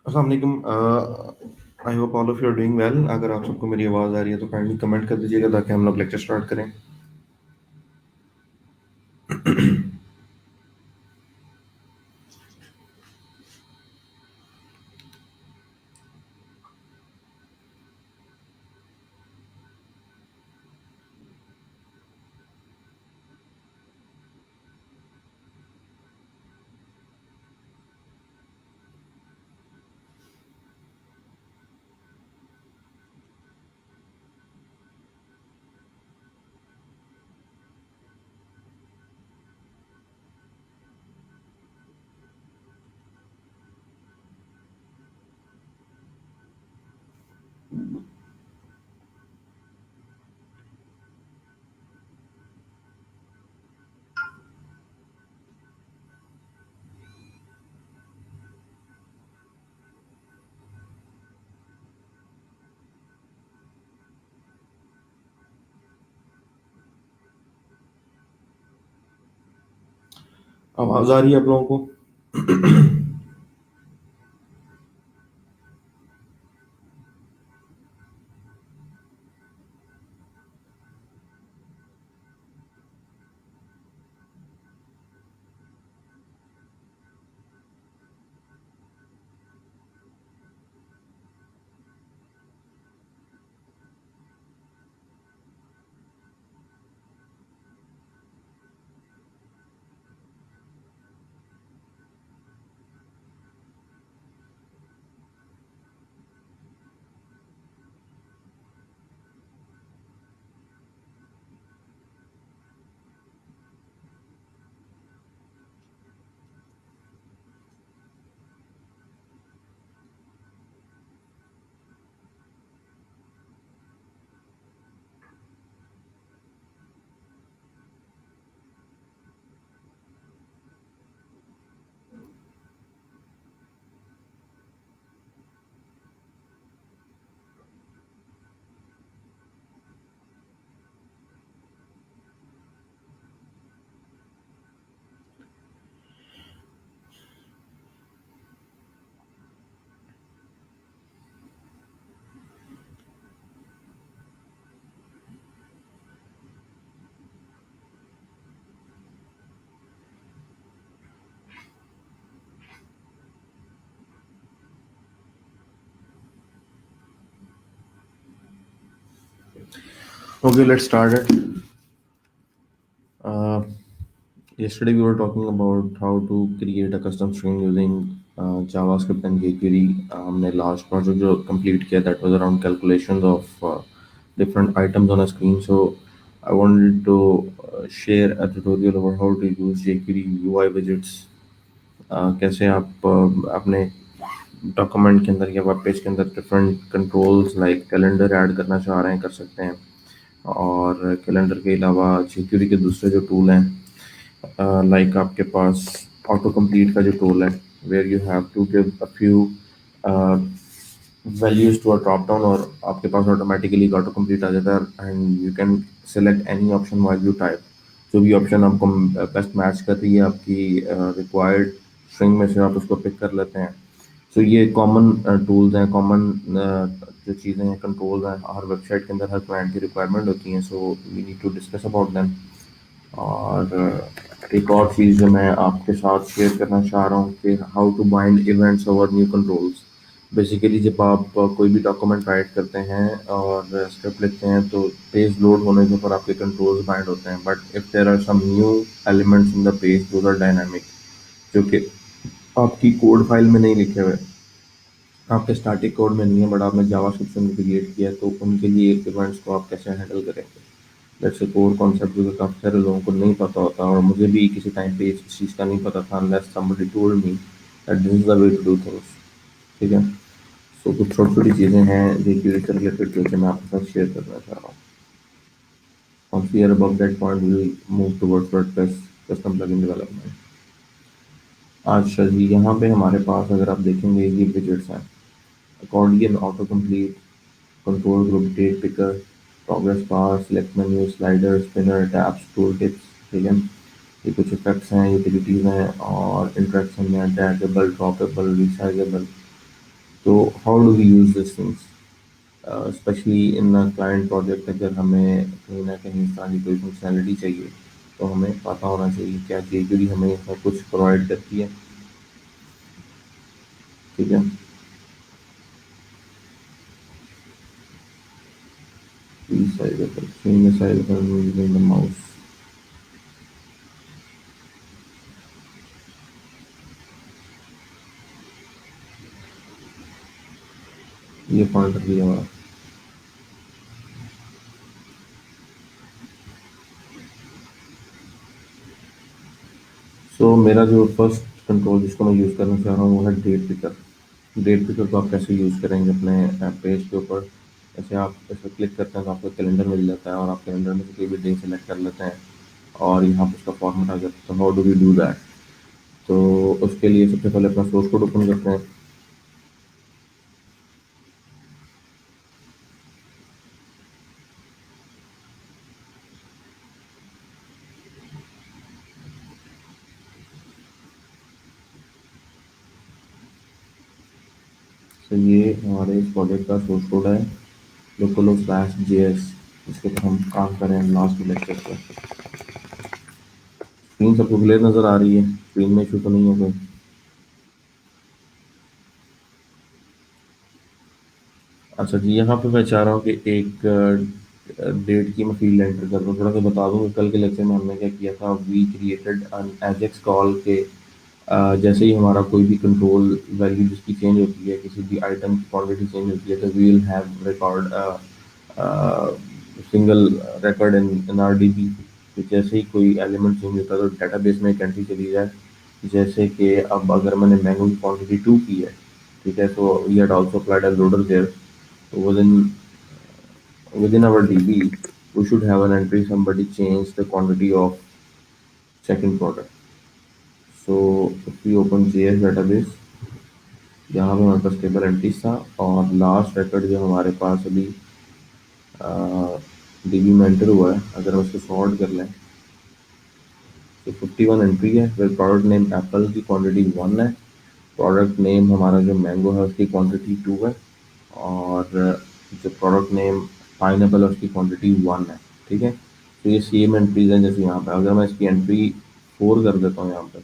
अस्सलाम वालेकुम। I hope all of you are doing well. अगर आप सबको मेरी आवाज़ आ रही है तो काइंडली कमेंट कर दीजिएगा ताकि हम लोग लेक्चर स्टार्ट करें। आवाज़ आ रही है आप लोगों को? Okay, let's start it. Uh, Yesterday we were talking about how to create a custom string using JavaScript and jQuery. हमने last project जो complete किया that was around calculations of different items on a screen. So I wanted to share a tutorial over how to use jQuery UI widgets. कैसे आप अपने document के अंदर या web page के अंदर different controls like calendar add करना चाह रहे हैं कर सकते हैं। और कैलेंडर के अलावा jQuery के दूसरे जो टूल हैं लाइक आपके पास ऑटो कंप्लीट का जो टूल है where you have to give a few values to a drop down और आपके पास ऑटोमेटिकली ऑटो कंप्लीट आ जाता है and you can select any option while you type. जो भी ऑप्शन आपको बेस्ट मैच कर रही है आपकी रिक्वायर्ड स्ट्रिंग में से आप उसको पिक कर लेते हैं। सो ये कॉमन टूल्स हैं, कॉमन जो चीज़ें हैं, कंट्रोल्स हैं, हर वेबसाइट के अंदर हर क्लाइंट की रिक्वायरमेंट होती हैं। So we need to discuss about them. और एक और चीज़ जो मैं आपके साथ शेयर करना चाह रहा हूँ कि how to bind events over new controls. Basically जब आप कोई भी डॉक्यूमेंट राइट करते हैं और स्क्रिप्ट लिखते हैं तो पेज लोड होने के ऊपर आपके कंट्रोल्स बाइंड होते हैं, but if there are some new elements in the page those are dynamic, जो कि आपकी कोड फाइल में नहीं लिखे हुए, आपके स्टैटिक कोड में नहीं है, बट आपने जावास्क्रिप्ट से क्रिएट किया है, तो उनके लिए इवेंट्स को आप कैसे हैंडल करेंगे। दैट्स अ कोर कॉन्सेप्ट जो कि काफ़ी सारे लोगों को नहीं पता होता और मुझे भी किसी टाइम पे इस चीज़ का नहीं पता था unless somebody told me that this is the way to do things. ठीक है। सो कुछ छोटी छोटी चीज़ें हैं जो कि से रिलेटेड जो कि मैं आपके साथ शेयर करना चाह रहा हूँ। Once we are above that point, we will move towards WordPress custom plugin development। अच्छा जी, यहाँ पे हमारे पास अगर आप देखेंगे ये विजेट्स हैं, accordion, autocomplete, control group, date picker, progress bar, select menu, slider, spinner, tabs, tool tips। ठीक है। ये कुछ इफेक्ट्स हैं, यूटिलिटीज हैं और इंटरेक्शन हैं, टैगेबल, ड्रॉपेबल, रिसाइजेबल। तो how do we use this things, specially in client project. अगर हमें कहीं ना कहीं इस तरह की कोई फंक्शनैलिटी चाहिए तो हमें पता होना चाहिए क्या jQuery हमें इसमें कुछ प्रोवाइड करती है। ठीक है। Please change the size of using the mouse। ये पॉइंटर दिया हुआ। सो मेरा जो फर्स्ट कंट्रोल जिसको मैं यूज़ करना चाह रहा हूँ वो है डेट पिकर। डेट पिकर को आप कैसे यूज़ करेंगे अपने पेज के ऊपर। जैसे आप इस पर क्लिक करते हैं तो आपको कैलेंडर मिल जाता है और आप कैलेंडर में से कोई भी डे सेलेक्ट कर लेते हैं और यहाँ पर उसका फॉर्मेट आ जाता है। तो how do we do that. तो उसके लिए सबसे पहले अपना सोर्स कोड ओपन करते हैं। तो ये हमारे इस प्रोजेक्ट का सोर्स कोड है, लोकल स्लैश JS, जिसके ऊपर हम काम करें लास्ट लेक्चर पर। स्क्रीन सबको क्लियर नज़र आ रही है, स्क्रीन में इशू तो नहीं है कोई। अच्छा जी, यहाँ पे मैं चाह रहा हूँ कि एक डेट की मैं फील्ड एंटर कर दूँ। थोड़ा सा बता दूँ कि कल के लेक्चर में हमने क्या किया था। We created an Ajax call के जैसे ही हमारा कोई भी कंट्रोल वैल्यू जिसकी चेंज होती है, किसी भी आइटम की क्वांटिटी चेंज होती है, तो we will have record single record in our DB। तो जैसे ही कोई एलिमेंट चेंज होता है तो डेटाबेस में एक एंट्री चली जाए। जैसे कि अब अगर मैंने मैंगो की क्वांटिटी 2 की है, ठीक है, तो we had also applied a loader there. So within our DB, we should have an entry somebody changed the quantity of second product. So if we open JS database, यहाँ पे हमारे पास table entries था और last record जो हमारे पास अभी DB में enter हुआ है, अगर हम उसको सॉर्ट कर लें तो 51 एंट्री है। फिर प्रोडक्ट नेम एप्पल की क्वांटिटी 1 है, प्रोडक्ट नेम हमारा जो मैंगो है उसकी क्वांटिटी 2 है, और जो प्रोडक्ट नेम पाइनएप्पल है उसकी क्वांटिटी 1 है। ठीक है। तो ये सेम एंट्रीज हैं जैसे यहाँ पे। अगर मैं इसकी एंट्री 4 कर देता हूँ यहाँ पे,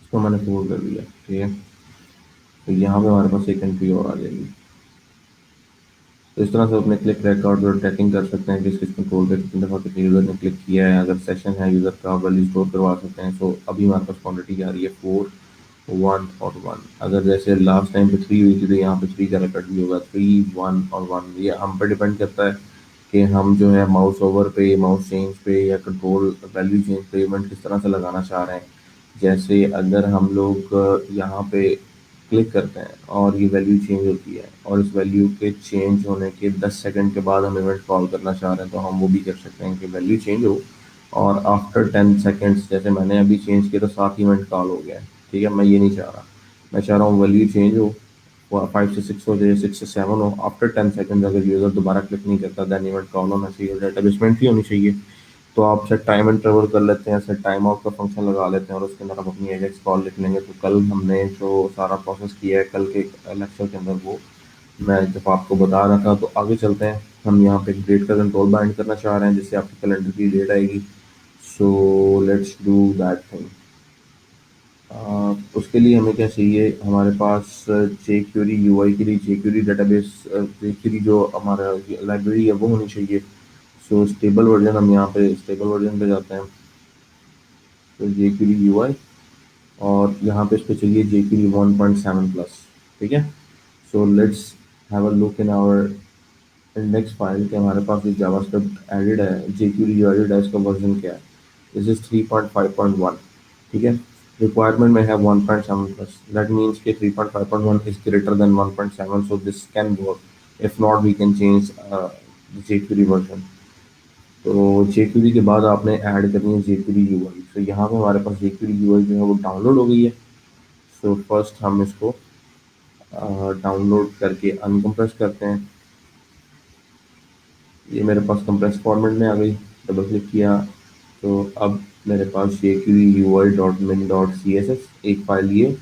इसको मैंने 4 कर दिया। ठीक है। तो यहाँ पे हमारे पास एक एंट्री और आ जाएगी। तो इस तरह से अपने क्लिक रिकॉर्ड और ट्रैकिंग कर सकते हैं कि किस कंट्रोल पे कितनी दफ़ा कितने यूज़र ने क्लिक किया है। अगर सेशन है यूज़र का वैल्यू स्टोर करवा सकते हैं। सो अभी हमारे पास क्वांटिटी आ रही है 4, 1 और 1। अगर जैसे लास्ट टाइम पे 3 हुई थी तो यहाँ पे 3 का रिकॉर्ड भी होगा। 3, 1 और 1। ये हम पे डिपेंड करता है कि हम जो है माउस ओवर पे, माउस चेंज पे या कंट्रोल वैल्यू चेंज पे इवेंट किस तरह से लगाना चाह रहे हैं। जैसे अगर हम लोग यहाँ पे क्लिक करते हैं और ये वैल्यू चेंज होती है और इस वैल्यू के चेंज होने के 10 सेकंड के बाद हम इवेंट कॉल करना चाह रहे हैं, तो हम वो भी कर सकते हैं कि वैल्यू चेंज हो और आफ्टर 10 सेकंड्स, जैसे मैंने अभी चेंज किया तो साथ ही इवेंट कॉल हो गया है। ठीक है। मैं ये नहीं चाह रहा। मैं चाह रहा हूँ वैल्यू चेंज हो, 5 से 6 हो जाए, 6 से 7 हो। आफ्टर 10 सेकंड अगर यूज़र दोबारा क्लिक नहीं करता देन इवेंट कॉल होना चाहिए, डेटाबेस में एंट्री होनी चाहिए। तो आप सेट टाइम इंटरवल कर लेते हैं, सेट टाइम आउट का फंक्शन लगा लेते हैं और उसके अंदर आप अपनी एजेक्स कॉल लिख लेंगे। तो कल हमने जो सारा प्रोसेस किया है कल के लेक्चर के अंदर, वो मैं जब आपको बता रहा था। तो आगे चलते हैं। हम यहाँ पे एक डेट का कंट्रोल बाइंड करना चाह रहे हैं जिससे आपके कैलेंडर की डेट आएगी। सो लेट्स डू दैट थिंग। उसके लिए हमें क्या चाहिए, हमारे पास jQuery UI के लिए jQuery डेटाबेस, jQuery जो हमारा लाइब्रेरी है वो होनी चाहिए। सो स्टेबल वर्जन, हम यहाँ पे स्टेबल वर्जन पे जाते हैं। तो jQuery UI और यहाँ पे इस पे चाहिए jQuery 1.7 प्लस। ठीक है। So let's have a look in our index file कि हमारे पास जो जावास्क्रिप्ट एडिड है, jQuery जो एडिड है, इसका वर्जन क्या है। This is 3.5.1। ठीक है। रिक्वायरमेंट में है 1.7 प्लस। दैट मीन्स कि 3.5.1 is greater than 1.7, so this can work. If not we can change jQuery version. तो jQuery के बाद आपने ऐड करनी है jQuery UI। तो यहाँ पे हमारे पास jQuery UI जो है वो डाउनलोड हो गई है। सो फर्स्ट हम इसको डाउनलोड करके अनकम्प्रेस करते हैं। ये मेरे पास कंप्रेस फॉर्मेट में आ गई। डबल क्लिक किया तो अब मेरे पास jQuery UI.min.css एक फाइल ये,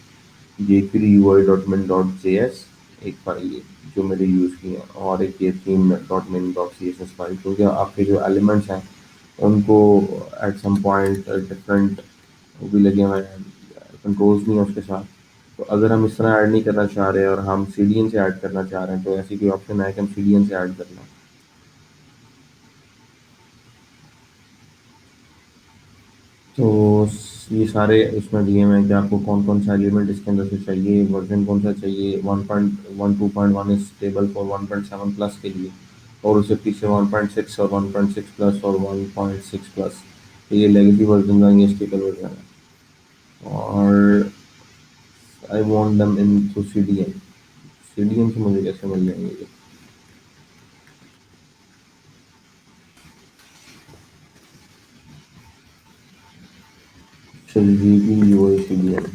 jQuery UI.min.js एक फाइल ये, जो मेरे यूज़ की है, और एक ये theme dot min dot C S S file, क्योंकि आपके जो एलिमेंट्स हैं उनको एट सम पॉइंट डिफरेंट वो भी लगे हुए हैं, कंट्रोल्स नहीं है उसके साथ। तो अगर हम इस तरह ऐड नहीं करना चाह रहे हैं और हम सी डी एन से ऐड करना चाह रहे हैं, तो ऐसी कोई ऑप्शन है कि हम सी डी एन से ऐड कर लें। तो ये सारे इसमें दिए हुए हैं कि आपको कौन कौन सा एलिमेंट इसके अंदर से चाहिए, वर्जन कौन सा चाहिए, 1.1 2.1 इज स्टेबल फॉर 1.7 प्लस के लिए, और उससे पीछे 1.6 और 1.6 प्लस और 1.6 प्लस, तो ये लेगेसी वर्जन है, ये स्टेबल वर्जन है। और I want them in to C D N, C D N से मुझे कैसे मिल जाएंगे ये? G B U I C D N,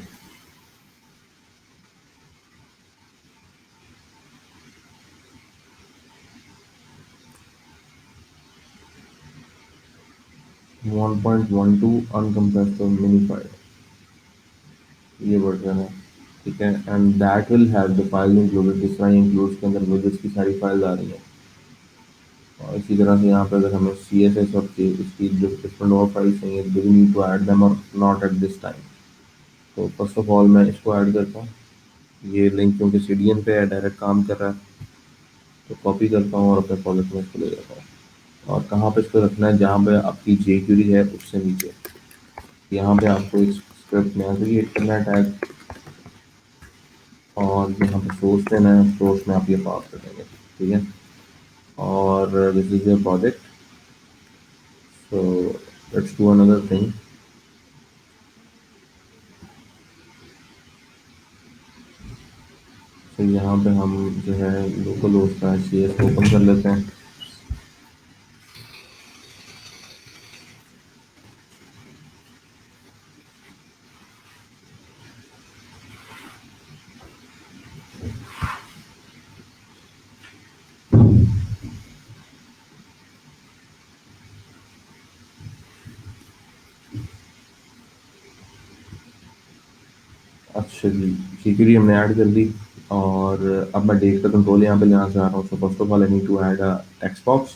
1.12 uncompressed और मिनिफाइड, ये वर्जन है। ठीक है, and that will have the file included, जिस तरह इंक्लूड्स के अंदर विजिट्स की सारी फाइल्स आ रही हैं। और इसी तरह से यहाँ पे अगर हमें सी एस एस और के इसकी जो डिफरेंट और फाइल्स चाहिए, do we need to add them और नॉट एट दिस टाइम? तो फर्स्ट ऑफ ऑल मैं इसको ऐड करता हूँ, ये लिंक क्योंकि सी डी एन पे है, डायरेक्ट काम कर रहा है, तो कॉपी करता हूँ और अपने प्रोजेक्ट में इसको ले जाता हूँ। और कहाँ पे इसको रखना है? जहाँ पे आपकी जे क्यूरी है उससे नीचे, यहाँ पे आपको इस स्क्रिप्ट में क्रिएट करना है टैग, और यहाँ पे सोर्स देना है, सोर्स में आप ये पास कर देंगे। ठीक है, और this is your project, so let's do another thing. तो यहाँ पे हम जो है लोकल होस्ट का सी एस ओपन कर लेते हैं। अच्छा जी, सिक्योरिटी हमने ऐड कर दी, और अब मैं डेट का कंट्रोल यहाँ पे लेना चाह रहा हूँ। So first of all I need to add a text box,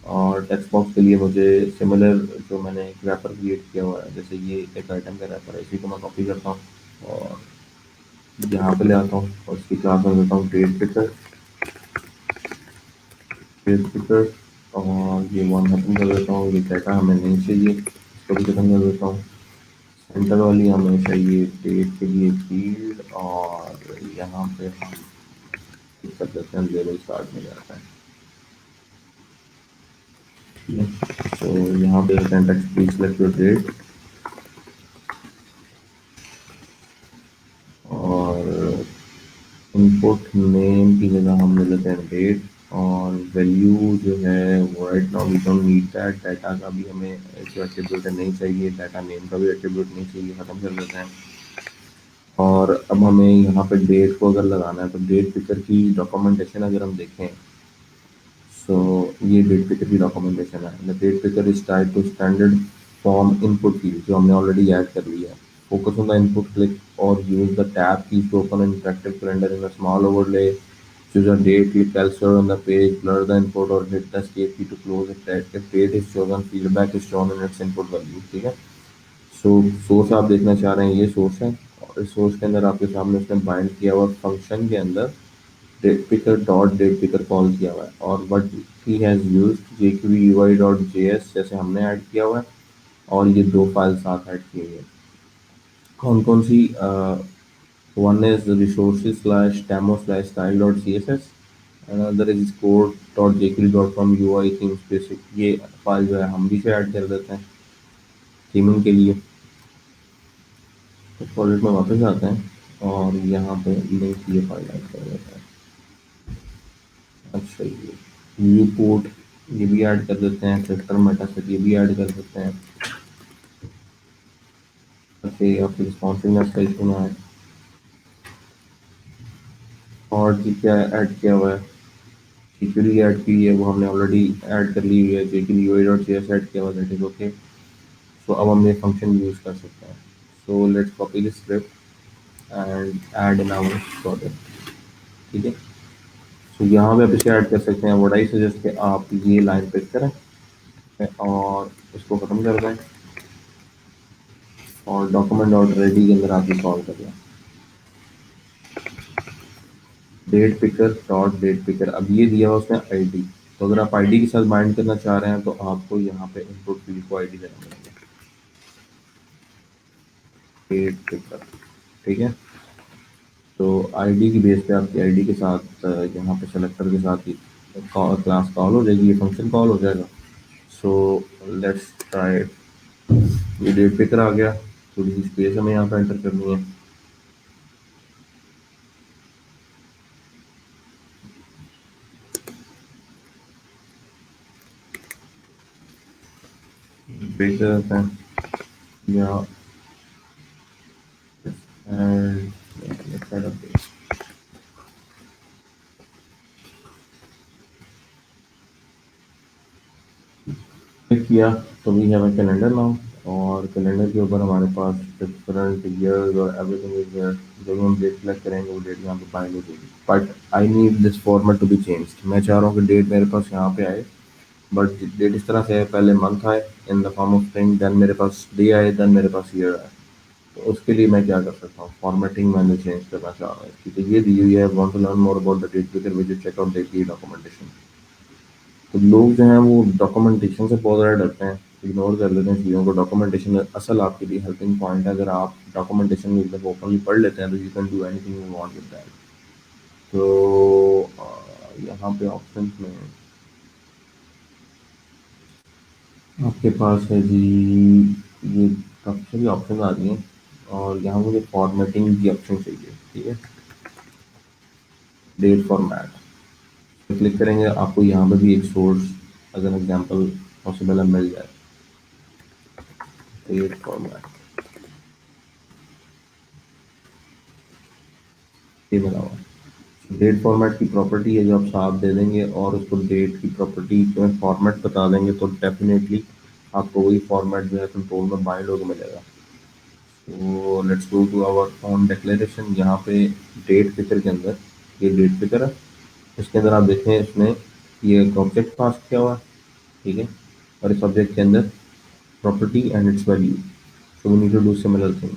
और टेक्स्ट बॉक्स के लिए मुझे सिमिलर जो मैंने एक रैपर क्रिएट किया हुआ है, जैसे ये एक आइटम का रैपर है, इसी को मैं कॉपी करता हूँ और यहाँ पे ले आता हूँ, और इसकी क्लास में देता हूँ डेट पिकर, डेट पिकर, और ये वन खत्म कर देता हूँ, ये डाटा हमें नहीं चाहिए, इसको भी खत्म कर देता हूँ। सेंटर वाली हमें चाहिए डेट के लिए फील्ड, और यहाँ पे हम कर देते हैं लेवल स्टार्ट में जाता है। ठीक है, तो यहाँ पे text please select your date, और इनपुट नेम की जगह हम ले लेते हैं डेट, और वैल्यू जो है वो right now we don't need that, data का भी हमें जो एट्रीब्यूट नहीं चाहिए, डाटा नेम का भी एट्रीब्यूट नहीं चाहिए, खत्म कर देते हैं। और अब हमें यहाँ पे डेट को अगर लगाना है, तो डेट पिकर की डॉक्यूमेंटेशन अगर हम देखें, सो ये डेट पिकर की डॉक्यूमेंटेशन है। The date picker is tied to standard form input field, जो हमने ऑलरेडी ऐड कर लिया है। Focus on the input, click और use the tab keys to open an interactive calendar in a small overlay. Choose a date, click elsewhere on the page, blur the input or hit the escape key to close it. If date is chosen, feedback is shown in its input value। ठीक है, सो source आप देखना चाह रहे हैं, ये source है, और इस सोर्स के अंदर आपके सामने उसने बाइंड किया हुआ फंक्शन के अंदर date picker dot date picker call किया हुआ है, और what he has used jQuery UI dot JS जैसे हमने ऐड किया हुआ है, और ये दो फाइल साथ ऐड किए हुए हैं। कौन कौन सी? One is resources slash demo slash style dot C S S, another is code dot jQuery dot com UI themes basic, ये फाइल जो है हम भी से ऐड कर देते हैं थीमिंग के लिए। तो प्रोजेक्ट में वापस आते हैं और यहाँ पे लिंक ये फाइल ऐड कर देते हैं। अच्छा, ये व्यू पोर्ट ये भी ऐड कर देते हैं, ट्रैक्टर मेटा सेट ये भी ऐड कर देते हैं, ताकि आपकी रिस्पॉन्सिवनेस का इशू ना है। और जी क्या ऐड किया हुआ है? सिक्योरिटी ऐड की है, वो हमने ऑलरेडी ऐड कर ली हुई है, जेके यूआई डॉट जेएस ऐड किया हुआ, दैट इज ओके। सो अब हम ये फंक्शन यूज़ कर सकते हैं। So let's copy this script and add in our project. ठीक है। सो यहाँ पे आप इसे ऐड कर सकते हैं। व्हाट आई सजेस्ट कि आप ये लाइन पिक करें और इसको ख़त्म कर दें और डॉक्यूमेंट डॉट रेडी के अंदर आप ये सॉल्व कर लें। Date picker dot date picker, अब ये दिया हुआ उसने आईडी। तो अगर आप आईडी के साथ बाइंड करना चाह रहे हैं तो आपको यहाँ पे इनपुट फील्ड को आईडी देना पड़ेगा, डेट पिकर। ठीक है। तो आईडी की बेस पे आपकी आईडी के साथ यहाँ पे सेलेक्टर के साथ ही क्लास कॉल हो जाएगी, ये फंक्शन कॉल हो जाएगा। So let's try. ये डेट पिकर आ गया, थोड़ी सी स्पेस हमें यहाँ पे एंटर करनी है। ब्रेक कर देते हैं या and let's add a page। Click किया तो we have a calendar now, और कैलेंडर के ऊपर हमारे पास डिफरेंट ईयर्स और एवरीथिंग इज देयर। जब हम डेट सेलेक्ट करेंगे वो डेट यहाँ पे फाइंड हो जाएगी, but I need this format to be changed. मैं चाह रहा हूँ कि डेट मेरे पास यहाँ पे आए, बट डेट इस तरह से है, पहले मंथ आए in the form of string, then मेरे पास डे आए, देन मेरे पास ईयर आए। तो उसके लिए मैं क्या कर सकता हूँ, फॉर्मेटिंग मैंने चेंज करना चाह रहा हूँ इसकी। तो ये दी हुई है, want to learn more about the date picker with check out date documentation. तो लोग जो हैं वो डॉक्यूमेंटेशन से बहुत ज़्यादा डरते हैं, इग्नोर कर लेते हैं चीज़ों को। डॉक्यूमेंटेशन असल आपके लिए हेल्पिंग पॉइंट है। अगर आप डॉक्यूमेंटेशन में एकदम ओपनली पढ़ लेते हैं तो you can do anything you want with that. तो यहाँ पे ऑप्शन में आपके पास है जी, ये काफ़ी सारी ऑप्शन आ रही हैं, और यहाँ मुझे फॉर्मेटिंग की ऑप्शन चाहिए। ठीक है, डेट फॉर्मेट पे क्लिक करेंगे, आपको यहाँ पे भी एक सोर्स अगर एग्जांपल पॉसिबल है मिल जाए। डेट फॉर्मेट ये मिला हुआ है। डेट फॉर्मेट की प्रॉपर्टी है जो आप साथ दे देंगे और उसको डेट की प्रॉपर्टी में फॉर्मेट बता देंगे, तो डेफिनेटली आपको वही फॉर्मेट जो है कंट्रोल में बाइंड होकर मिलेगा। तो let's go to our on declaration. यहाँ पे डेट पिकर के अंदर, ये डेट पिकर है, इसके अंदर आप देखें इसमें ये एक ऑब्जेक्ट पास किया हुआ है। ठीक है, और इस ऑब्जेक्ट के अंदर property and its value. So we need to do similar thing.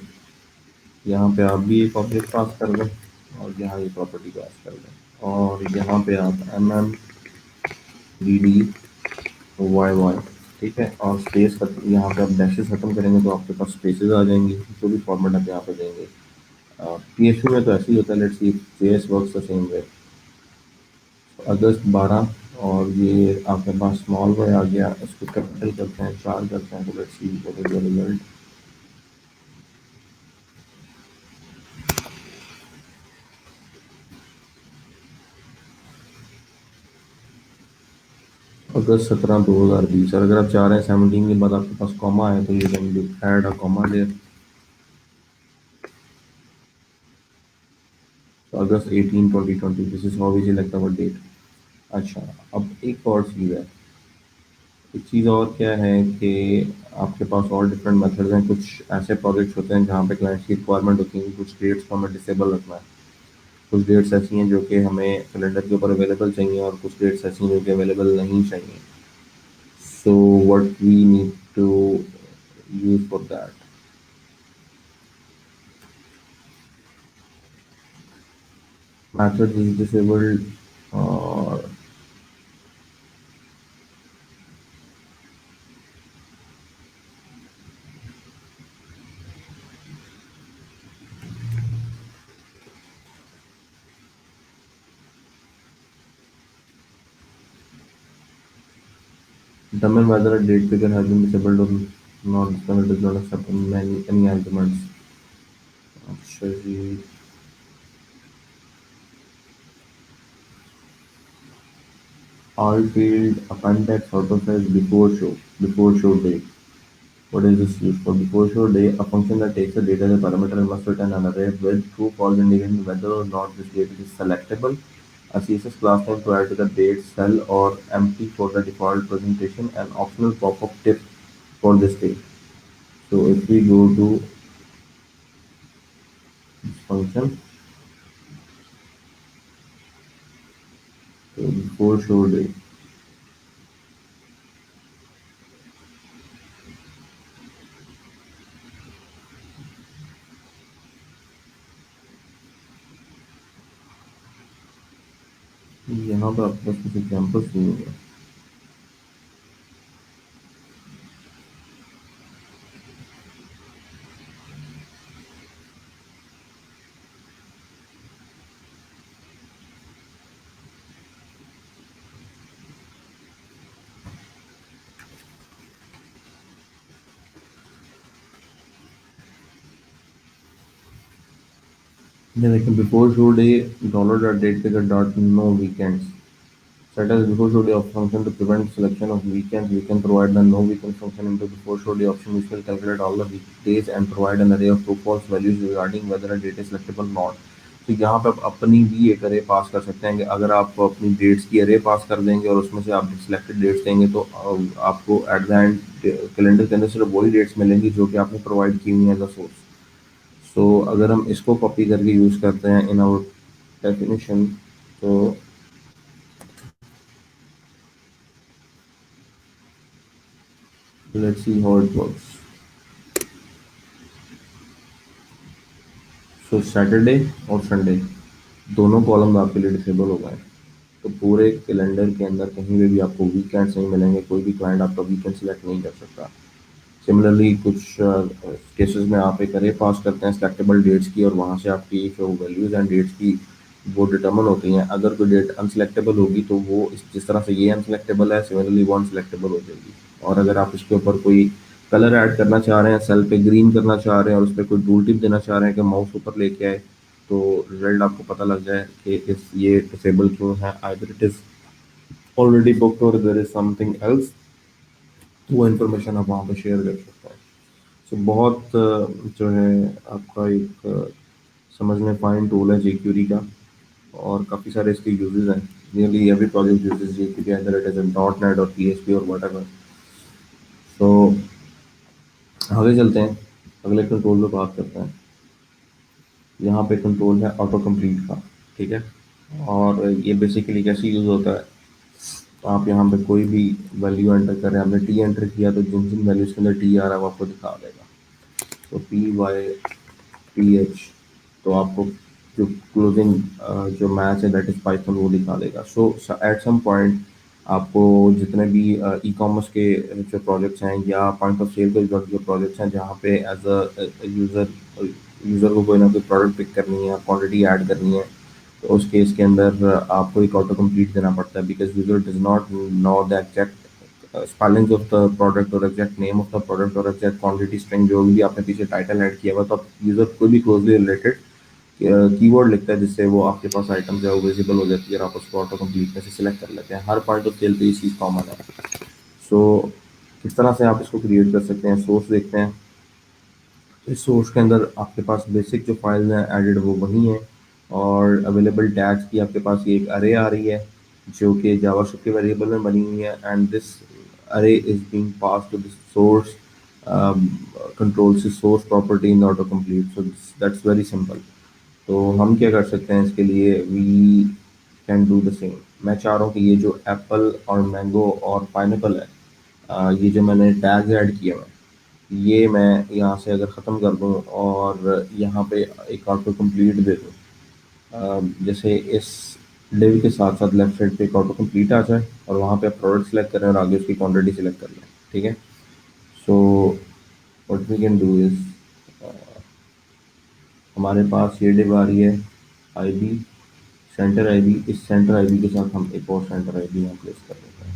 यहाँ पे आप भी एक ऑब्जेक्ट पास कर दें और यहाँ ये प्रॉपर्टी पास कर दें, और यहाँ पे आप डी वाई वाई। ठीक है, और स्पेस यहाँ पे आप डैशेस खत्म करेंगे तो आपके पास स्पेसेस आ जाएंगी, जो भी फॉर्मेट आप यहाँ पे देंगे। PHP में तो ऐसे ही होता है। Let's see JS works the same way. अगस्त 12, और ये आपके पास स्मॉल वाई आ गया, इसको कैपिटल करते हैं, 4 करते हैं, तो let's see what is the result. अगस्त 17 2020। और अगर आप चाह रहे हैं 17 के बाद आपके पास कॉमा है तो ये can do add a comma there. तो अगस्त 18 2020, this is how we select our date. अच्छा, अब एक और चीज़ है। एक चीज़ और क्या है कि आपके पास और डिफरेंट मेथड्स हैं। कुछ ऐसे प्रोजेक्ट्स होते हैं जहाँ पे क्लाइंट्स की रिक्वायरमेंट होती है कि कुछ डेट्स को हमें डिसेबल रखना है। कुछ डेट्स ऐसी हैं जो कि हमें कैलेंडर के ऊपर अवेलेबल चाहिए, और कुछ डेट्स ऐसी हैं जो कि अवेलेबल नहीं चाहिए। So what we need to use for that, method is disabled, और determine whether a date picker has been disabled or not। It does not accept any arguments। अच्छा जी, all field appendix autofills before show date। What is this used for? Before show day, a function that takes a data as a parameter and must return an array with true false indicating whether or not this date is selectable. A CSS class name to add to the date cell or empty for the default presentation, an optional pop-up tip for this date। So if we go to this function, so before show day, यहाँ पर आपके पास कुछ examples नहीं होंगे। ये देखें, before show day dollar dot date टिकट dot no weekends set as before show day of function to prevent selection of weekends. We can provide the no weekend function into before show day option, which will calculate all the weekdays and provide an array of true false values regarding whether a date is selectable or not. तो यहाँ पे आप अपनी भी एक अरे पास कर सकते हैं कि अगर आप अपनी डेट्स की अरे पास कर देंगे और उसमें से आप सिलेक्टेड डेट्स देंगे तो आपको एट द एंड कैलेंडर के अंदर सिर्फ वही डेट्स मिलेंगी जो कि आपने प्रोवाइड की हुई है एज अ सोर्स। सो अगर हम इसको कॉपी करके यूज़ करते हैं इन आवर डेफिनेशन, तो let's see how it works. So Saturday और संडे दोनों कॉलम आपके लिए डिसेबल हो गए। तो पूरे कैलेंडर के अंदर कहीं पे भी आपको वीकेंड्स नहीं मिलेंगे, कोई भी क्लाइंट आपका वीकेंड सेलेक्ट नहीं कर सकता। सिमिलरली कुछ केसेस में आप एक अरे पास करते हैं सेलेक्टेबल डेट्स की और वहाँ से आपकी जो वैल्यूज एंड डेट्स की वो डिटर्मन होती हैं। अगर कोई डेट अनसेलेक्टेबल होगी तो वो जिस तरह से ये अनसेलेक्टेबल है, सिमिलरली वो अनसेलेक्टेबल हो जाएगी। और अगर आप इसके ऊपर कोई कलर ऐड करना चाह रहे हैं, सेल पे ग्रीन करना चाह रहे हैं और उस पर कोई टूल टिप देना चाह रहे हैं कि माउस ऊपर लेके आए, तो रिजल्ट आपको पता लग जाए कि इस ये डिसेबल क्यों है, either it is already booked और देयर इज समथिंग एल्स। तो वो इन्फॉर्मेशन आप वहाँ पे शेयर कर सकते हैं। सो बहुत जो है आपका एक समझने फाइन टूल है jQuery का, और काफ़ी सारे इसके यूजेस हैं। Nearly every project uses jQuery, either it is in .NET और PHP और whatever। तो आगे चलते हैं, अगले कंट्रोल पे बात करते हैं। यहाँ पे कंट्रोल है ऑटो कंप्लीट का, ठीक है। और ये बेसिकली कैसे यूज़ होता है, तो आप यहाँ पे कोई भी वैल्यू एंटर कर रहे हैं, आपने टी एंटर किया तो जिन जिन वैल्यूज़ के अंदर टी आ रहा है वो आपको दिखा देगा। तो PYPH, तो आपको जो क्लोजिंग जो मैच है दैट इज पाइथन वो दिखा देगा। सो एट सम पॉइंट आपको जितने भी ई कॉमर्स के जो प्रोजेक्ट्स हैं या पॉइंट ऑफ सेल के जो प्रोजेक्ट्स हैं जहाँ पे एज अ यूज़र यूज़र को कोई ना कोई प्रोडक्ट पिक करनी है, क्वांटिटी ऐड करनी है, तो उस केस के अंदर आपको एक ऑटो कंप्लीट देना पड़ता है, because user does not know the exact spellings of the product और exact name of the product और एग्जैक्ट क्वांटिटी स्ट्रिंग जो भी आपने पीछे टाइटल ऐड किया हुआ, तो आप यूज़र कोई भी क्लोजली रिलेटेड कीवर्ड लिखता है जिससे वो आपके पास आइटम जो है वो विजिबल हो जाती है और आप उसको ऑटो कंप्लीट में से सिलेक्ट कर लेते हैं। हर पॉइंट ऑफ सेल पे ये चीज़ कॉमन है। सो किस तरह से आप इसको क्रिएट कर सकते हैं, सोर्स देखते हैं। इस सोर्स के अंदर आपके पास बेसिक जो फाइल्स हैं एडिड वो वही हैं, और अवेलेबल टैग्स की आपके पास ये एक अरे आ रही है जो कि जावास्क्रिप्ट के वेरिएबल में बनी हुई है, and this array is being pass to this source control से source property in autocomplete. So that's very simple. तो हम क्या कर सकते हैं इसके लिए, we can do the same. मैं चाह रहा हूँ कि ये जो एप्पल और मैंगो और पाइनएप्पल है, ये जो मैंने टैग ऐड किए हैं, ये मैं यहाँ से अगर ख़त्म कर दूँ और यहाँ पे एक ऑटो कंप्लीट दे दूँ, जैसे इस डिव के साथ साथ लेफ्ट साइड पे एक ऑटो कंप्लीट आ जाए और वहाँ पे आप प्रोडक्ट सेलेक्ट करें और आगे उसकी क्वांटिटी सेलेक्ट कर लें, ठीक है। So what we can do is, हमारे पास ये डिव आ रही है आईबी, सेंटर आईबी। इस सेंटर आईबी के साथ हम एक और सेंटर आईबी यहाँ प्लेस कर देते हैं।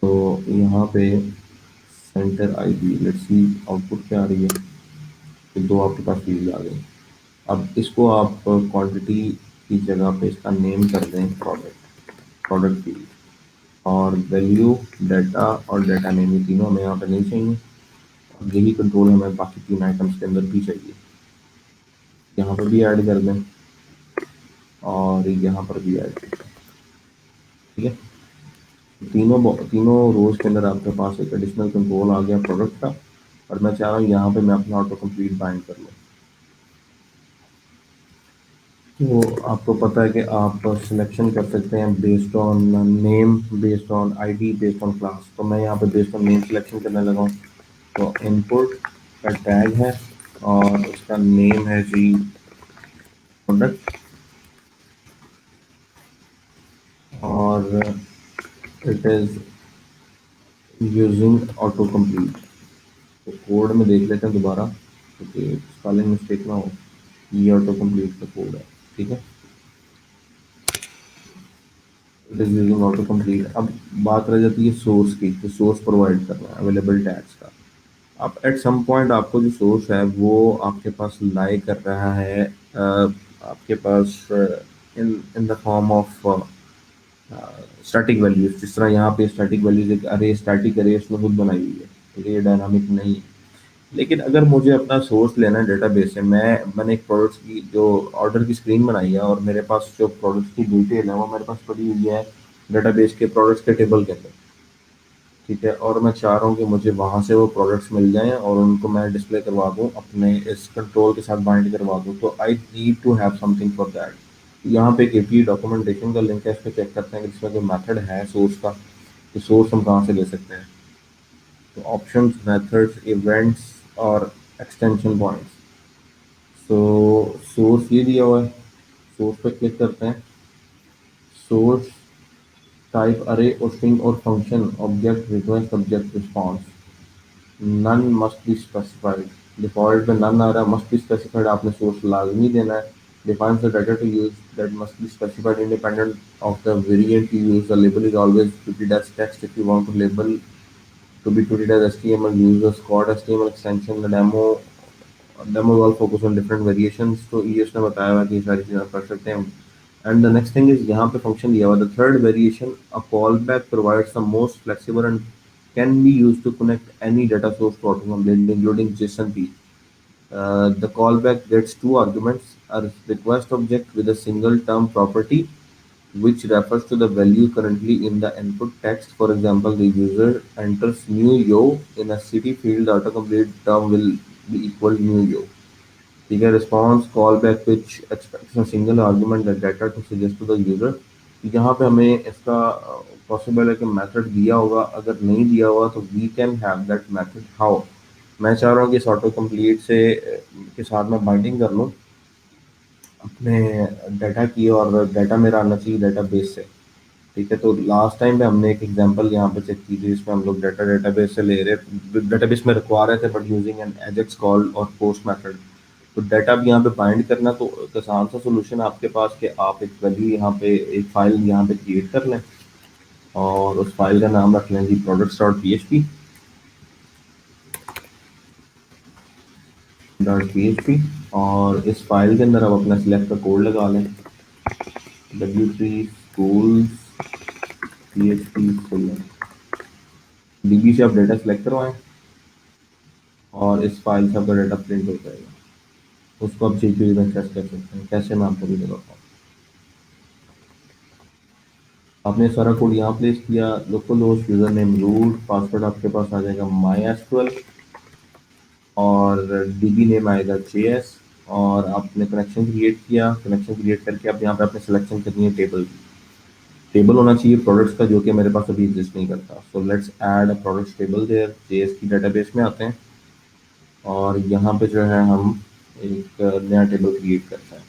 तो यहाँ पे centre IB, let's see output क्या आ रही है। तो दो आपके पास फील्ड आ गई। अब इसको आप क्वांटिटी की जगह पे इसका नेम कर दें प्रोडक्ट, प्रोडक्ट फील्ड, और वैल्यू डाटा और डाटा नेम, ये तीनों हमें यहाँ पे नहीं चाहिए। और यही कंट्रोल हमें बाकी तीन आइटम्स के अंदर भी चाहिए। यहाँ पर भी ऐड कर दें और यहाँ पर भी ऐड कर दें, ठीक है। तीनों रोज के अंदर आपके पास एक एडिशनल कंट्रोल आ गया प्रोडक्ट का। और मैं चाह रहा हूँ यहाँ पे मैं अपना ऑटो कंप्लीट बाइंड कर लूँ। तो आपको पता है कि आप सिलेक्शन कर सकते हैं based on name, based on ID, based on class. तो मैं यहाँ पे बेस्ड ऑन नेम सिलेक्शन करने लगा हूँ। तो इनपुट का टैग है और उसका नेम है जी प्रोडक्ट, और it is using auto complete. तो कोड में देख लेते हैं दोबारा, क्योंकि स्पेलिंग मिस्टेक ना हो। ये ऑटो कंप्लीट का कोड है, ठीक है। It is using auto complete. अब बात रह जाती है सोर्स की, तो सोर्स प्रोवाइड करना है अवेलेबल टैग्स का। अब एट सम पॉइंट आपको जो सोर्स है वो आपके पास लाई कर रहा है, आपके पास in in the form of static values. जिस तरह यहाँ पे स्टैटिक वैल्यूज एक अरे स्टैटिक अरे उसमें खुद बनाई हुई है, ठीक है, ये डायनामिक नहीं है। लेकिन अगर मुझे अपना सोर्स लेना है डेटाबेस से, मैंने एक प्रोडक्ट्स की जो ऑर्डर की स्क्रीन बनाई है और मेरे पास जो प्रोडक्ट्स की डिटेल है वो मेरे पास पड़ी हुई है डेटाबेस के प्रोडक्ट्स के टेबल के अंदर, ठीक है। और मैं चाह रहा हूँ कि मुझे वहाँ से वो प्रोडक्ट्स मिल जाएं और उनको मैं डिस्प्ले करवा दूँ, अपने इस कंट्रोल के साथ बाइंड करवा दूँ। तो I need to have something for that. यहाँ पे एक एपीआई डॉक्यूमेंटेशन का लिंक है, इस पर चेक करते हैं कि इसमें कोई मेथड है सोर्स का, तो सोर्स हम कहाँ से ले सकते हैं। तो ऑप्शंस, मेथड्स, इवेंट्स और एक्सटेंशन पॉइंट्स। सो सोर्स ये दिया हुआ है, सोर्स पे क्लिक करते हैं। सोर्स टाइप अरे और स्ट्रिंग और function object request object response. None must be specified. Default में नन आ रहा है, मस्ट बी स्पेसिफाइड आपने सोर्स लाजमी देना है। Defines the data to use that must be specified independent of the variant you use. The label is always treated as text. If you want to label to be treated as HTML, use the Squad HTML extension. The demo will focus on different variations। तो ये उसने बताया हुआ कि ये सारी चीज़ें आप कर सकते हैं। And the next thing is यहाँ पे फंक्शन दिया हुआ the third variation, a call back provides the most flexible and can be used to connect any data source to AutoComplete, including JSON p. The callback gets two arguments: a request object with a single term property, which refers to the value currently in the input text. For example, the user enters new yo in a city field, the autocomplete term will be equal new yo. ठीक है। Response call back which expects a single argument that data to suggest to the user. यहाँ पे हमें इसका possible है कि method दिया होगा, अगर नहीं दिया हुआ तो we can have that method. How? मैं चाह रहा हूँ कि इस ऑटो कंप्लीट से के साथ मैं बाइंडिंग कर लूँ अपने डाटा की, और डाटा मेरा आना चाहिए डाटा बेस से, ठीक है। तो लास्ट टाइम पे हमने एक एग्जांपल यहाँ पे चेक की थी, जिसमें हम लोग डेटाबेस से ले रहे, डेटाबेस में रखवा रहे थे, but using an Ajax call और पोस्ट मेथड। तो डाटा भी यहाँ पे बाइंड करना, तो एक आसान सा सोल्यूशन आपके पास कि आप एक वैल्यू यहाँ पे, एक फाइल यहाँ पे क्रिएट कर लें और उस फाइल का नाम रख लें जी products.php .php। और इस फाइल के अंदर आप अपना सिलेक्ट का कोड लगा लें, W3 schools PHP खोलें, डीबी से आप डाटा सेलेक्ट करवाएं और इस फाइल से आपका डाटा प्रिंट हो जाएगा। उसको आप jQuery में एक्सेस कर सकते हैं। कैसे, मैं आपको भी बताता हूँ। आपने सारा कोड यहाँ प्लेस किया, local host user name root, password आपके पास आ जाएगा MySQL और डीबी नेम आएगा JS। और आपने कनेक्शन क्रिएट किया, कनेक्शन क्रिएट करके आप यहाँ पे आपने सिलेक्शन करनी है टेबल की। टेबल होना चाहिए प्रोडक्ट्स का, जो कि मेरे पास अभी एग्जिस्ट नहीं करता। So let's add a products table there. JS की डेटाबेस में आते हैं और यहाँ पे जो है हम एक नया टेबल क्रिएट करते हैं।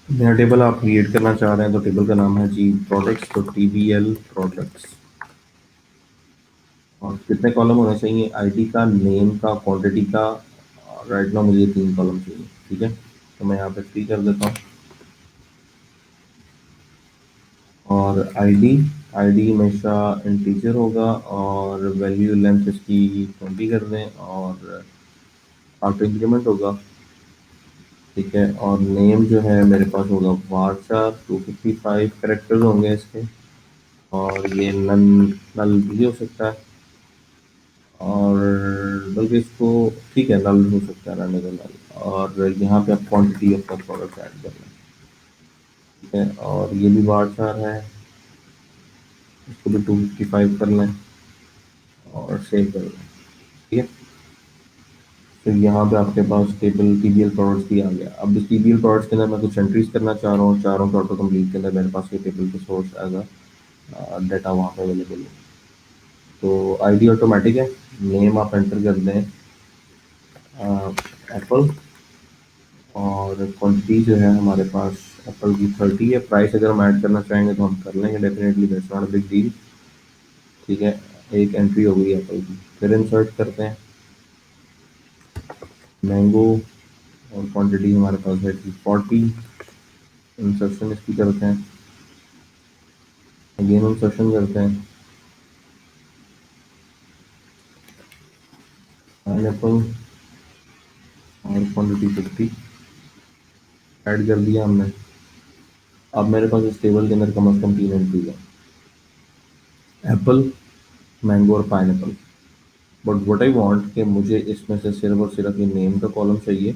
नया टेबल आप क्रिएट करना चाह रहे हैं, तो टेबल का नाम है जी प्रोडक्ट्स, तो TBL प्रोडक्ट्स। और कितने कॉलम होने चाहिए? आईडी का, नेम का, क्वांटिटी का। राइट नाउ मुझे 3 कॉलम चाहिए, ठीक है। तो मैं यहाँ पे 3 कर देता हूँ। और आईडी, आईडी हमेशा इंटीजर होगा और वैल्यू लेंथ इसकी 20 कर दें और ऑटो इंक्रीमेंट होगा, ठीक है। और नेम जो है मेरे पास होगा varchar, 255 कैरेक्टर्स होंगे इसके। और ये नन नल भी हो सकता है, और बल्कि इसको ठीक है नल हो सकता है, रहने दो नल। और यहाँ पे आप quantity of the product add करना है। ठीक है, और ये भी बार चार है, इसको भी 255 करना है और सेव करना है। ठीक है, फिर यहाँ पे आपके पास टेबल टीबीएल प्रोडक्ट्स भी आ गया। अब इस टीबीएल प्रोडक्ट्स के अंदर मैं कुछ एंट्रीज करना चाह रहा हूँ, चाह रहा हूँ कि ऑटो कंप्लीट के अंदर मेरे पास ये टेबल के सोर्स एज अ डाटा वहाँ पे अवेलेबल है। तो आईडी ऑटोमेटिक है, नेम आप एंटर कर दें एप्पल, और क्वांटिटी जो है हमारे पास एप्पल की 30 है। प्राइस अगर हम ऐड करना चाहेंगे तो हम कर लेंगे definitely, that's not a big deal. ठीक है, एक एंट्री हो गई एप्पल की। फिर इंसर्ट करते हैं मैंगो, और क्वांटिटी हमारे पास है 40। इंसर्शन इसकी करते हैं, अगेन इंसर्शन करते हैं पाइनएप्पल, और क्वांटिटी 50 ऐड कर दिया हमने। अब मेरे पास इस टेबल के अंदर कम से कम 3 एंट्रीज है, एप्पल, मैंगो और pineapple. But what I want कि मुझे इसमें से सिर्फ और सिर्फ ये नेम का कॉलम चाहिए,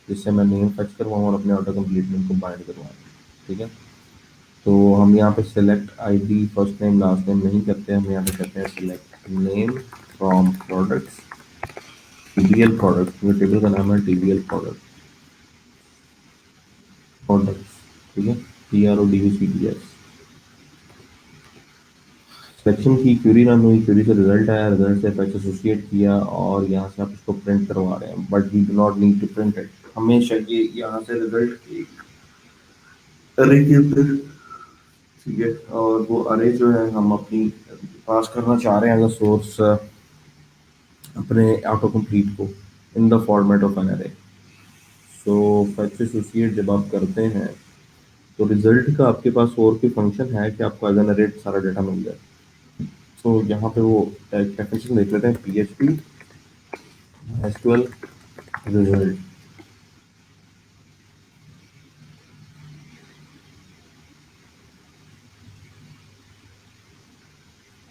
जिससे मैं नेम फच करवाऊँ और अपने ऑटो कंप्लीटमेंट को बाइंड करवाऊँ। ठीक है, तो हम यहाँ पे select ID first name last name नहीं करते, हम यहाँ पे करते हैं select name from products, TBL products, जो टेबल का नाम है टीबीएल प्रोडक्ट्स। ठीक है, PRODUCTS। सेक्शन की क्वेरी रन हुई, क्वेरी से रिजल्ट आया, रिजल्ट से फैच एसोसिएट किया, और यहाँ से आप इसको प्रिंट करवा रहे हैं, but we do not need to print it. हमें चाहिए यहाँ से रिजल्ट एक अरे के अंदर। ठीक है, और वो अरे जो है हम अपनी पास करना चाह रहे हैं एज अ सोर्स अपने ऑटो कंप्लीट को in the format of an array. So fetch associate जब आप करते हैं तो रिजल्ट का आपके पास और कोई फंक्शन है कि आपको एज एन अरे सारा डाटा मिल जाए। तो यहाँ पे वो डेफिनेशन देख लेते हैं, PHP SQL रिजल्ट।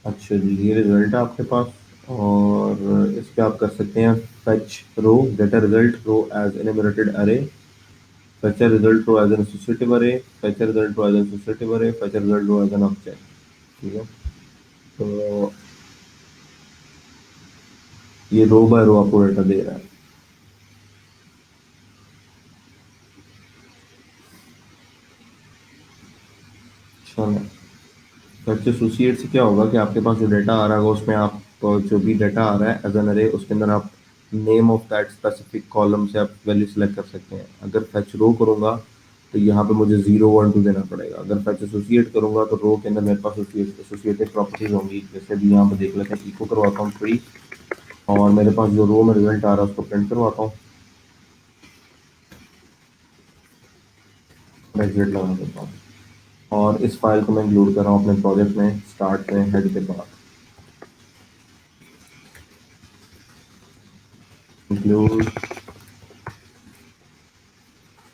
अच्छा जी, ये रिजल्ट है आपके पास, और इस पे आप कर सकते हैं fetch row, get a result row as enumerated array, fetch a result row as an associative array, fetch a result row as an associative array, fetch a result row as an object। ठीक है, तो ये रो bye रो आपको data दे रहा है। चलो, fact associate से क्या होगा कि आपके पास जो डाटा आ रहा होगा उसमें आप जो भी डाटा आ रहा है एज एन अरे, उसके अंदर आप name of that specific column से आप वैल्यू सेलेक्ट कर सकते हैं। अगर फैच रो करूंगा तो यहाँ पे मुझे 0 1 2 देना पड़ेगा। अगर फैच एसोसिएट करूंगा तो रो के अंदर मेरे पास एसोसिएटेड प्रॉपर्टीज होंगी, जैसे भी यहाँ पे देख लेते हैं, इको करवाता हूँ फ्री, और मेरे पास जो रो में रिजल्ट आ रहा है उसको प्रिंट करवाता हूँ, एग्जिट लगा देता हूँ, और इस फाइल को मैं इंक्लूड कर रहा हूँ अपने प्रोजेक्ट में, स्टार्ट में हेड के बाद इंक्लूड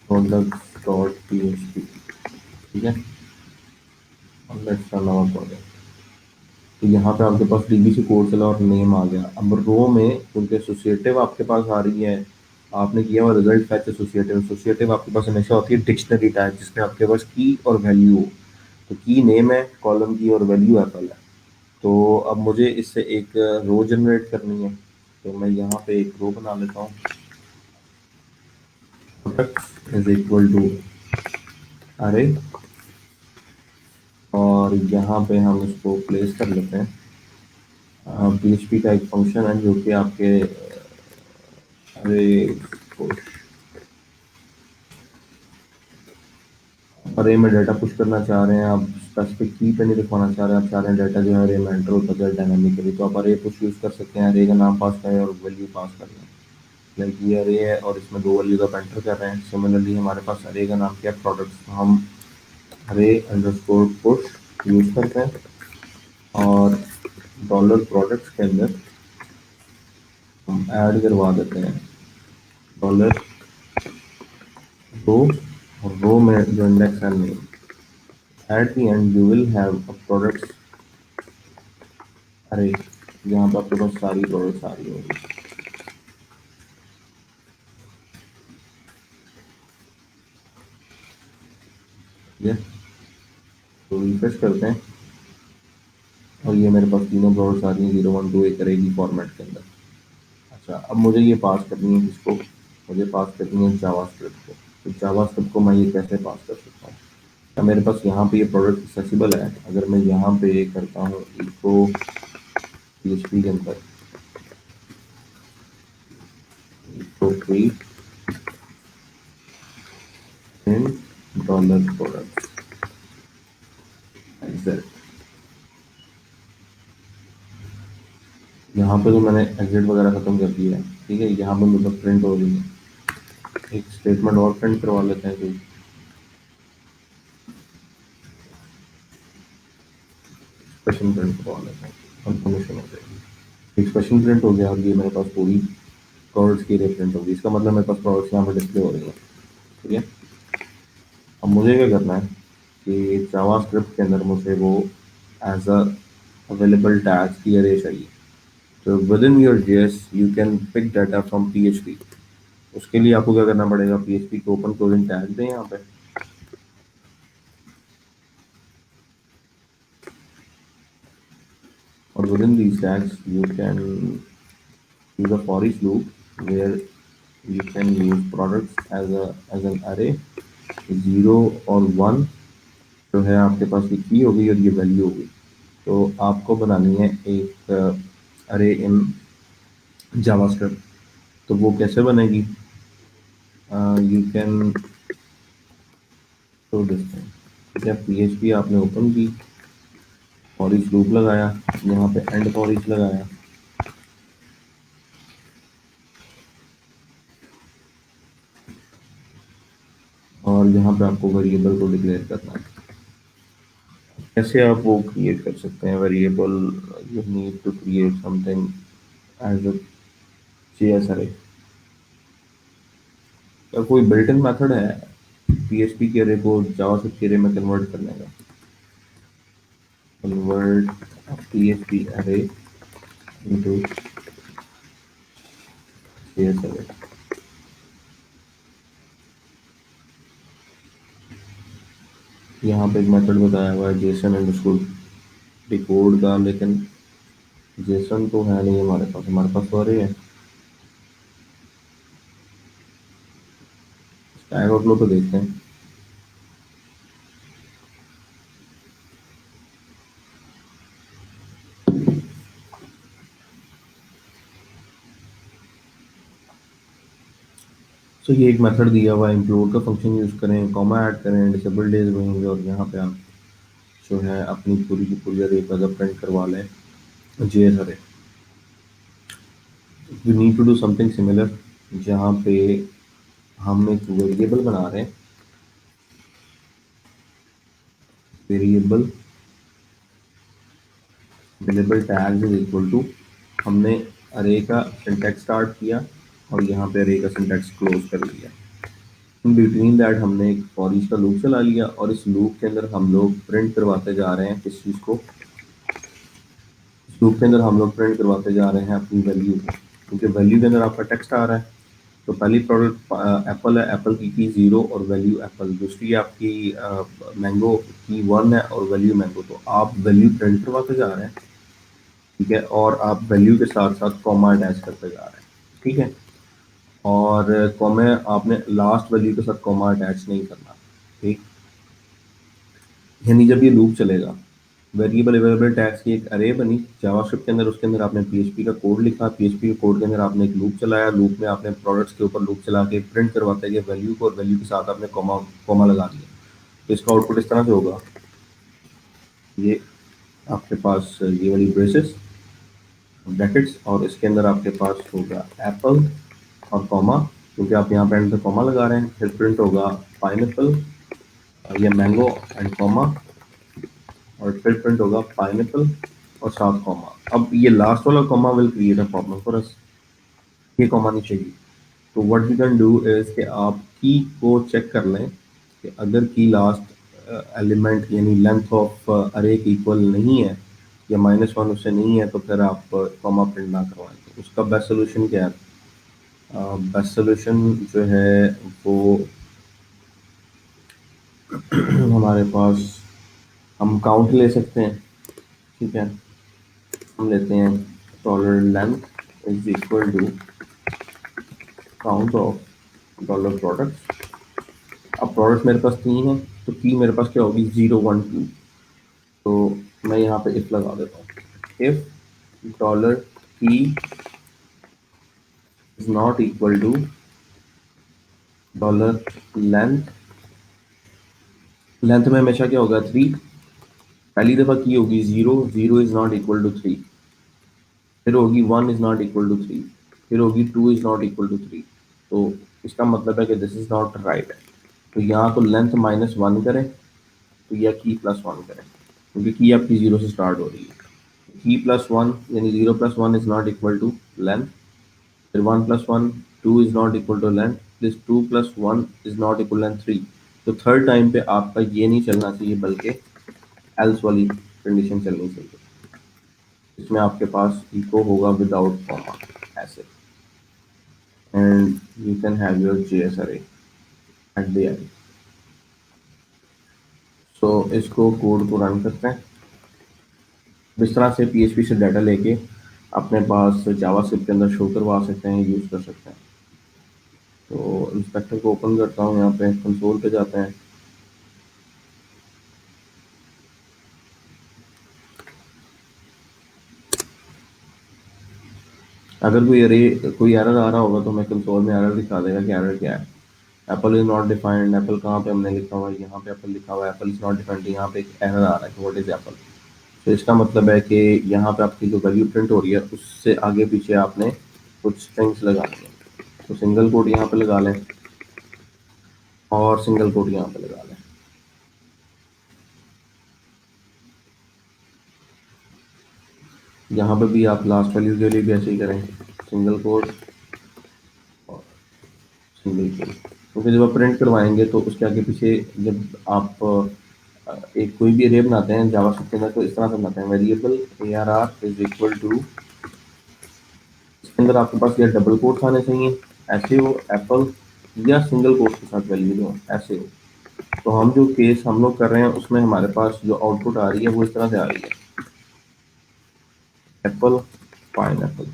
products.php। ठीक है, और लेट्स रन आवर प्रोजेक्ट। तो यहाँ पे आपके पास डीबीसी कोड चला और नेम आ गया। अब रो में क्योंकि एसोसिएटिव आपके पास आ रही है, आपने किया हुआ रिजल्ट फैच एसोसिएटिव। एसोसिएटिव आपके पास हमेशा होती है डिक्शनरी टाइप, जिसमें आपके पास की और वैल्यू हो। तो की नेम है कॉलम की, और वैल्यू एप्पल है। तो अब मुझे इससे एक रो जनरेट करनी है, तो मैं यहाँ पे एक रो बना लेता हूँ, प्रोडक्ट्स इज इक्वल टू अरे, और यहाँ पे हम इसको प्लेस कर लेते हैं। PHP का एक फंक्शन है जो कि आपके अरे अरे में डाटा पुश करना चाह रहे हैं, आप स्पेसिफिक की पे नहीं लिखवाना चाह रहे हैं, आप चाह रहे हैं डाटा जो है अरे में एंटर होता जाए डायनामिकली, तो आप अरे पुश यूज़ कर सकते हैं। अरे का नाम पास करें और वैल्यू पास कर लें, लाइक ये अरे है और इसमें 2 वैल्यूज आप एंटर कर रहे हैं। सिमिलरली हमारे पास अरे का नाम क्या है, प्रोडक्ट्स, तो हम अरे अंडरस्कोर पुश यूज़ करते हैं, और डॉलर प्रोडक्ट्स के अंदर हम ऐड करवा देते हैं डॉलर रो, और रो में जो इंडेक्स है name. Eight the and you will have a products अरे, जहाँ पे आपके पास सारी प्रोडक्ट्स आ रही होंगी। ठीक है, तो रिफ्रेश करते हैं और ये मेरे पास तीनों प्रोडक्ट्स आ रही हैं 0 1 2 एक करेगी फॉर्मेट के अंदर। अच्छा, अब मुझे ये पास करनी है किसको? मुझे पास करनी है जावास्क्रिप्ट को। तो जावास्क्रिप्ट को मैं ये कैसे पास कर सकता हूँ? क्या मेरे पास यहाँ पे ये प्रोडक्ट एक्सेसिबल है? अगर मैं यहाँ पे करता हूँ इसको PHP के अंदर, इसको create in dollar product exact, यहाँ पे तो मैंने एग्जिट वगैरह खत्म कर दिया है। ठीक है, यहाँ पे मेरे पास प्रिंट हो रही है। एक स्टेटमेंट और प्रिंट करवा लेते हैं कोई, एक्सप्रेशन प्रिंट करवा लेते हैं, कंफर्मेशन हो जाएगी। एक्सप्रेशन प्रिंट हो गया और ये मेरे पास पूरी प्रोडक्ट्स की प्रिंट होगी। इसका मतलब मेरे पास प्रोडक्ट्स यहाँ पे डिस्प्ले हो रही है। ठीक है, अब मुझे क्या करना है कि जावास्क्रिप्ट के अंदर मुझे वो एज अ अवेलेबल टैग्स की अरे चाहिए। तो within your JS you can pick data from PHP। उसके लिए आपको क्या करना पड़ेगा? PHP के ओपन क्लोजिंग टैग दें यहाँ पे, और with in these tags you can use a for each loop where you can use products as an array, 0 और 1 जो है आपके पास ये की होगी और ये वैल्यू होगी। तो आपको बनानी है एक अरे इन जावास्क्रिप्ट। तो वो कैसे बनेगी? You can show this thing. ठीक है, PHP आपने ओपन की, फॉर ईच लूप लगाया, यहाँ पे एंड फॉर ईच लगाया, और यहाँ पे आपको वेरिएबल को डिक्लेयर करना है। कैसे आप वो क्रिएट कर सकते हैं variable? You need to create something as a JS array. क्या कोई बिल्ट इन मेथड है PHP के अरे को जावास्क्रिप्ट के अरे में कन्वर्ट करने का? कन्वर्ट PHP अरे इनटू JS अरे। यहाँ पे एक मेथड बताया हुआ है जेसन अंडरस्कोर डिकोड का, लेकिन जेसन तो है नहीं हमारे पास तो अरे है। स्टैक ओवरफ्लो पे देखते हैं। तो ये एक मेथड दिया हुआ है, इंक्लूड का फंक्शन यूज करें, कॉमा ऐड करें, डिसेबल डेज बनेंगे और यहाँ पे आप जो है अपनी पूरी की पूरी अरे का प्रिंट करवा लें JS array. You need to do something similar, जहाँ पे हम एक वेरिएबल बना रहे हैं। Variable available tags is equal to, हमने अरे का सिंटैक्स स्टार्ट किया और यहाँ पे अरे का सिंटैक्स क्लोज कर लिया। इन बिटवीन दैट हमने एक फॉर ईच का लूप चला लिया और इस लूप के अंदर हम लोग प्रिंट करवाते जा रहे हैं किस चीज़ को? इस लूप के अंदर हम लोग प्रिंट करवाते जा रहे हैं अपनी वैल्यू को, क्योंकि वैल्यू के अंदर आपका टेक्स्ट आ रहा है। तो पहली प्रोडक्ट एप्पल है, एप्पल की 0 और वैल्यू एप्पल। दूसरी आपकी मैंगो की 1 है और वैल्यू मैंगो। तो आप वैल्यू प्रिंट करवाते जा रहे हैं, ठीक है, और आप वैल्यू के साथ साथ कॉमा अटैच करते जा रहे हैं। ठीक है, और कॉमा आपने लास्ट वैल्यू के साथ कॉमा अटैच नहीं करना। ठीक, यानी जब ये लूप चलेगा, वेरिएबल अवेलेबल टैग्स की एक अरे बनी जावास्क्रिप्ट के अंदर, उसके अंदर आपने PHP का कोड लिखा, PHP के कोड के अंदर आपने एक लूप चलाया, लूप में आपने प्रोडक्ट्स के ऊपर लूप चला के प्रिंट करवाते गए वैल्यू को, और वैल्यू के साथ आपने कॉमा कॉमा लगा दिया। तो इसका आउटपुट इस तरह से होगा, ये आपके पास ये वाली ब्रेसेस ब्रैकेट्स, और इसके अंदर आपके पास होगा एप्पल और कॉमा, क्योंकि आप यहाँ पे एंड पे कॉमा लगा रहे हैं। फिर प्रिंट होगा पाइनएप्पल या मैंगो एंड कॉमा, और फिर प्रिंट होगा पाइनएप्पल और साथ कॉमा। अब ये लास्ट वाला comma will create a problem for us, ये कॉमा नहीं चाहिए। तो what we can do is कि आप की को चेक कर लें कि अगर की लास्ट एलिमेंट यानी लेंथ ऑफ अरे के इक्वल नहीं है या -1 उससे नहीं है, तो फिर आप कॉमा प्रिंट ना करवाएं। तो उसका बेस्ट सोल्यूशन क्या है? बेस्ट सोल्यूशन जो है वो हमारे पास हम काउंट ले सकते हैं। ठीक है, हम लेते हैं dollar length is equal to count of dollar products. अब प्रोडक्ट्स मेरे पास 3 है, तो की मेरे पास क्या होगी, 0 1 2। तो मैं यहाँ पे इफ लगा देता हूँ। If dollar key is not equal to dollar length, length में हमेशा क्या होगा, 3। पहली दफा की होगी 0, 0 इज नॉट इक्वल टू 3। फिर होगी 1 इज नॉट इक्वल टू 3। फिर होगी 2 इज नॉट इक्वल टू 3। तो इसका मतलब है कि दिस इज नॉट राइट। तो यहाँ तो लेंथ -1 करें, तो यह की +1 करें, क्योंकि की आपकी 0 से स्टार्ट हो रही है। की +1 यानी 0 + 1 is not equal to length. फिर 1 + 1 2 is not equal to length. This 2 + 1 is not equal length 3। तो थर्ड टाइम पे आपका ये नहीं चलना चाहिए, बल्कि एल्स वाली कंडीशन चलनी चाहिए। इसमें आपके पास इको होगा विदाउट कॉमा, ऐसे, and you can have your JS अरे एट द एंड। सो इसको कोड को रन करते हैं। इस तरह से पीएचपी से डाटा लेके अपने पास जावास्क्रिप्ट के अंदर शो करवा सकते हैं, यूज कर सकते हैं। तो इंस्पेक्टर को ओपन करता हूँ, यहाँ पे कंसोल पे जाते हैं। अगर कोई एरर आ रहा होगा तो मैं कंसोल में एरर दिखा देगा कि एरर क्या है। Apple is not defined, Apple कहाँ पे हमने लिखा हुआ है, यहाँ पे एप्पल लिखा हुआ है, एप्पल इज नॉट डिफाइंड, यहाँ पे एक एरर आ रहा है कि व्हाट इज एप्पल। तो इसका मतलब है कि यहाँ पे आपकी जो वैल्यू प्रिंट हो रही है उससे आगे पीछे आपने कुछ स्ट्रिंग्स लगानी है। तो सिंगल कोट यहाँ पे लगा लें और सिंगल कोट यहाँ पे लगा लें। यहाँ पे भी आप लास्ट वैल्यू के लिए भी ऐसे ही करें, सिंगल कोट और सिंगल कोट। क्योंकि जब आप प्रिंट करवाएंगे तो उसके आगे पीछे जब आप एक कोई भी अरे बनाते हैं जावास्क्रिप्ट के अंदर, तो इस तरह से बनाते हैं, variable ARR is equal to, इसके अंदर आपके पास या डबल कोट्स आने चाहिए, ऐसे हो एप्पल, या सिंगल कोट्स के साथ वैल्यू हो, ऐसे हो। तो हम जो केस हम लोग कर रहे हैं उसमें हमारे पास जो आउटपुट आ रही है वो इस तरह से आ रही है, Apple pineapple.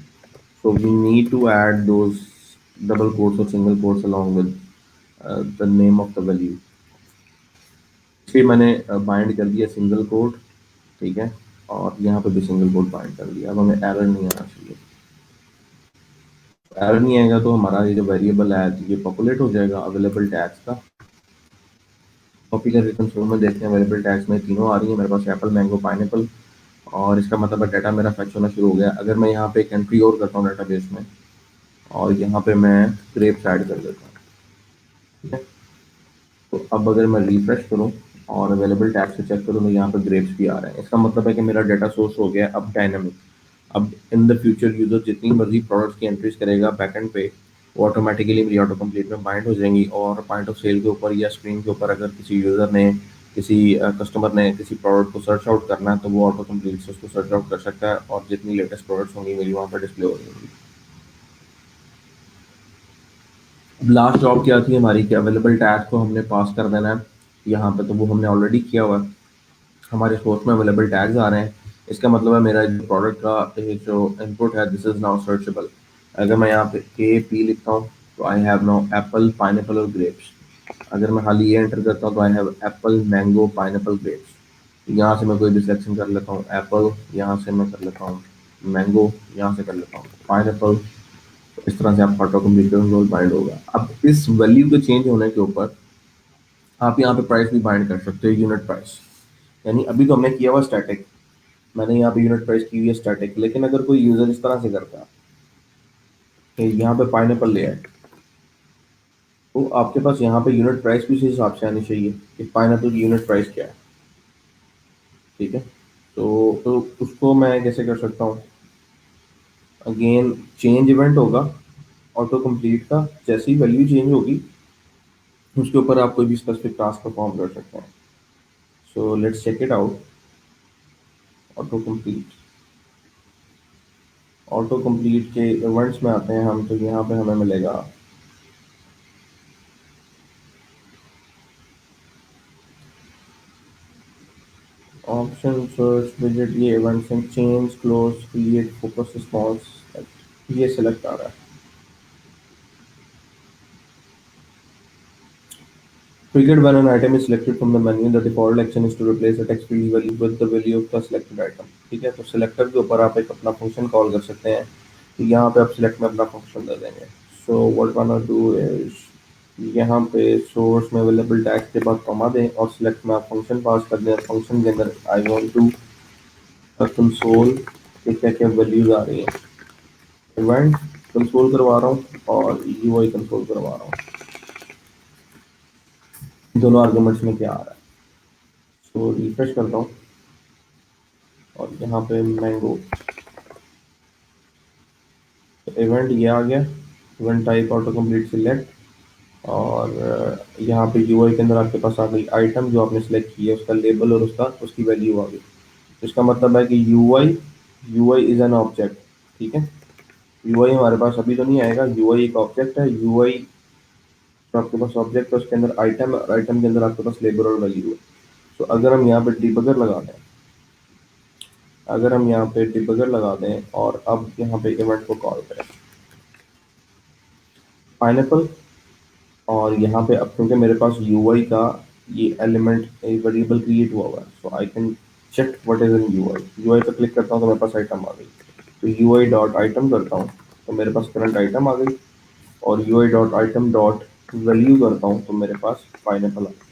So we need to add those double quotes or single quotes along with the name of the value. इसलिए मैंने बाइंड कर दिया सिंगल कोट, ठीक है, और यहाँ पे भी सिंगल कोट बाइंड कर दिया। अब हमें एरर नहीं आना चाहिए। एरर नहीं आएगा तो हमारा ये जो वेरिएबल है ये पॉपुलेट हो जाएगा अवेलेबल टैग्स का। कॉपी करके कंसोल में देखते हैं, अवेलेबल टैग्स में तीनों आ रही है मेरे पास, एप्पल, मैंगो, पाइनएप्पल। और इसका मतलब है डाटा मेरा फैच होना शुरू हो गया। अगर मैं यहाँ पे एक एंट्री और करता हूँ डाटाबेस में, और यहाँ पे मैं ग्रेप्स ऐड कर देता हूँ, ठीक है। तो अब अगर मैं रिफ्रेश करूं और अवेलेबल टैब से चेक करूं तो यहाँ पर ग्रेप्स भी आ रहे हैं। इसका मतलब है कि मेरा डाटा सोर्स हो गया अब डायनामिक। अब इन द फ्यूचर यूजर जितनी मर्जी प्रोडक्ट्स की एंट्रीज करेगा बैकएंड पे, वो ऑटोमेटिकली मेरी ऑटो कंप्लीट में बाइंड हो जाएंगी। और पॉइंट ऑफ सेल के ऊपर या स्क्रीन के ऊपर अगर किसी यूजर ने, किसी कस्टमर ने किसी प्रोडक्ट को सर्च आउट करना है तो वो ऑटो कंप्लीट से उसको सर्च आउट कर सकता है, और जितनी लेटेस्ट प्रोडक्ट्स होंगी मेरी वहाँ पर डिस्प्ले हो रही होंगी। लास्ट जॉब क्या थी हमारी, कि अवेलेबल टैग को हमने पास कर देना है यहाँ पे, तो वो हमने ऑलरेडी किया हुआ है। हमारे सोर्स में अवेलेबल टैग्स आ रहे हैं। इसका मतलब है मेरा जो प्रोडक्ट का जो इनपुट है दिस इज नाउ सर्चेबल। अगर मैं यहाँ पे KP लिखता हूँ तो I have now Apple, pineapple और ग्रेप्स। अगर मैं खाली ये एंटर करता हूँ तो I have Apple, mango, pineapple, grapes. यहाँ से मैं कोई भी सिलेक्शन कर लेता हूँ, एप्पल, यहाँ से मैं कर लेता हूँ मैंगो, यहाँ से कर लेता हूँ पाइनएप्पल। इस तरह से आप ऑटो कंप्लीट रोल बाइंड होगा। अब इस वैल्यू के चेंज होने के ऊपर आप यहाँ पे प्राइस भी बाइंड कर सकते हो, यूनिट प्राइस। यानी अभी तो हमने किया हुआ स्टैटिक, मैंने यहाँ पे यूनिट प्राइस की हुई है स्टैटिक, लेकिन अगर कोई यूजर इस तरह से करता है कि यहाँ पे पाइनएप्पल ले आए, तो आपके पास यहाँ पे यूनिट प्राइस भी उसी हिसाब से आनी चाहिए कि पाइनएप्पल की यूनिट प्राइस क्या है, ठीक है। तो उसको मैं कैसे कर सकता हूँ, अगेन चेंज इवेंट होगा ऑटो कंप्लीट का, जैसी वैल्यू चेंज होगी उसके ऊपर आप कोई भी स्पेसिफिक टास्क परफॉर्म कर सकते हैं। So let's check it out. Auto complete, auto complete के इवेंट्स में आते हैं हम, तो यहाँ पे हमें मिलेगा ऑप्शन सर्च विजिट ये events and change close create focus response ये सिलेक्ट आ रहा है. Triggered when an item is selected from the menu, the default action is to replace the text field value with the value of the selected item. ठीक है, तो selector के ऊपर आप एक अपना फंक्शन कॉल कर सकते हैं. तो यहाँ पे आप सिलेक्ट में अपना फंक्शन दे देंगे. सो व्हाट वाना डू इज यहाँ पे सोर्स में अवेलेबल टैग के बाद कॉमा दें और सिलेक्ट में आप फंक्शन पास कर दें. फंक्शन के अंदर आई वांट टू कंसोल के क्या क्या वैल्यूज आ रही है. इवेंट कंसोल करवा रहा हूँ और यूआई कंसोल करवा रहा हूँ. दोनों आर्गुमेंट्स में क्या आ रहा है. सो रिफ्रेश करता हूँ और यहाँ पे मैंगो इवेंट ये आ गया. Event type auto complete select और यहाँ पे यूआई के अंदर आपके पास आ गई आइटम जो आपने सेलेक्ट की है उसका लेबल और उसका उसकी वैल्यू आ गई. इसका मतलब है कि UI UI is an object. ठीक है, यूआई हमारे पास अभी तो नहीं आएगा. यूआई एक ऑब्जेक्ट है. यूआई तो आपके पास ऑब्जेक्ट है उसके अंदर आइटम है और आइटम के अंदर आपके पास लेबल और वैल्यू है. तो अगर हम यहाँ पे डिबगर लगा दें और अब यहाँ पे इवेंट को कॉल करें पाइनएप्पल और यहाँ पे अब क्योंकि मेरे पास यूआई का ये एलिमेंट वेरिएबल क्रिएट हुआ हुआ है so I can check what is in UI. UI पे क्लिक करता हूँ तो मेरे पास आइटम आ गई. तो यूआई डॉट आइटम करता हूँ तो मेरे पास करंट आइटम आ गई और UI dot item dot value करता हूँ तो मेरे पास पाइनएप्पल आ गई.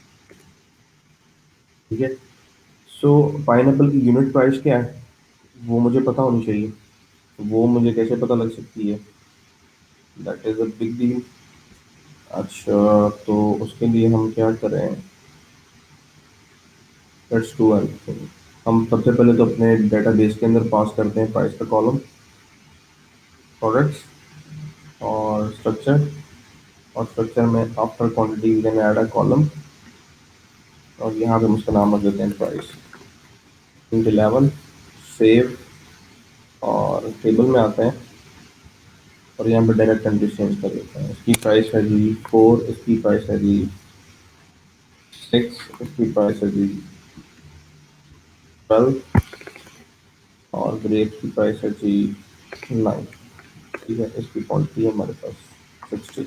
ठीक है, सो पाइनएप्पल की यूनिट प्राइस क्या है वो मुझे पता होनी चाहिए. वो मुझे कैसे पता लग सकती है. That is a big deal. अच्छा, तो उसके लिए हम क्या करें. Let's do one thing. हम सबसे पहले तो अपने डेटाबेस के अंदर पास करते हैं प्राइस का कॉलम प्रोडक्ट्स और स्ट्रक्चर. और स्ट्रक्चर में after quantity we can add a column और यहाँ पे हम उसका नाम रख देते हैं प्राइस. 11 सेव और टेबल में आते हैं और यहाँ पे डायरेक्ट कंट्री चेंज कर देते हैं. इसकी प्राइस है जी 4, इसकी प्राइस है जी 6, इसकी प्राइस है जी 12 और ग्रेप की प्राइस है जी 9. ठीक है, इसकी क्वांटिटी है हमारे पास 60.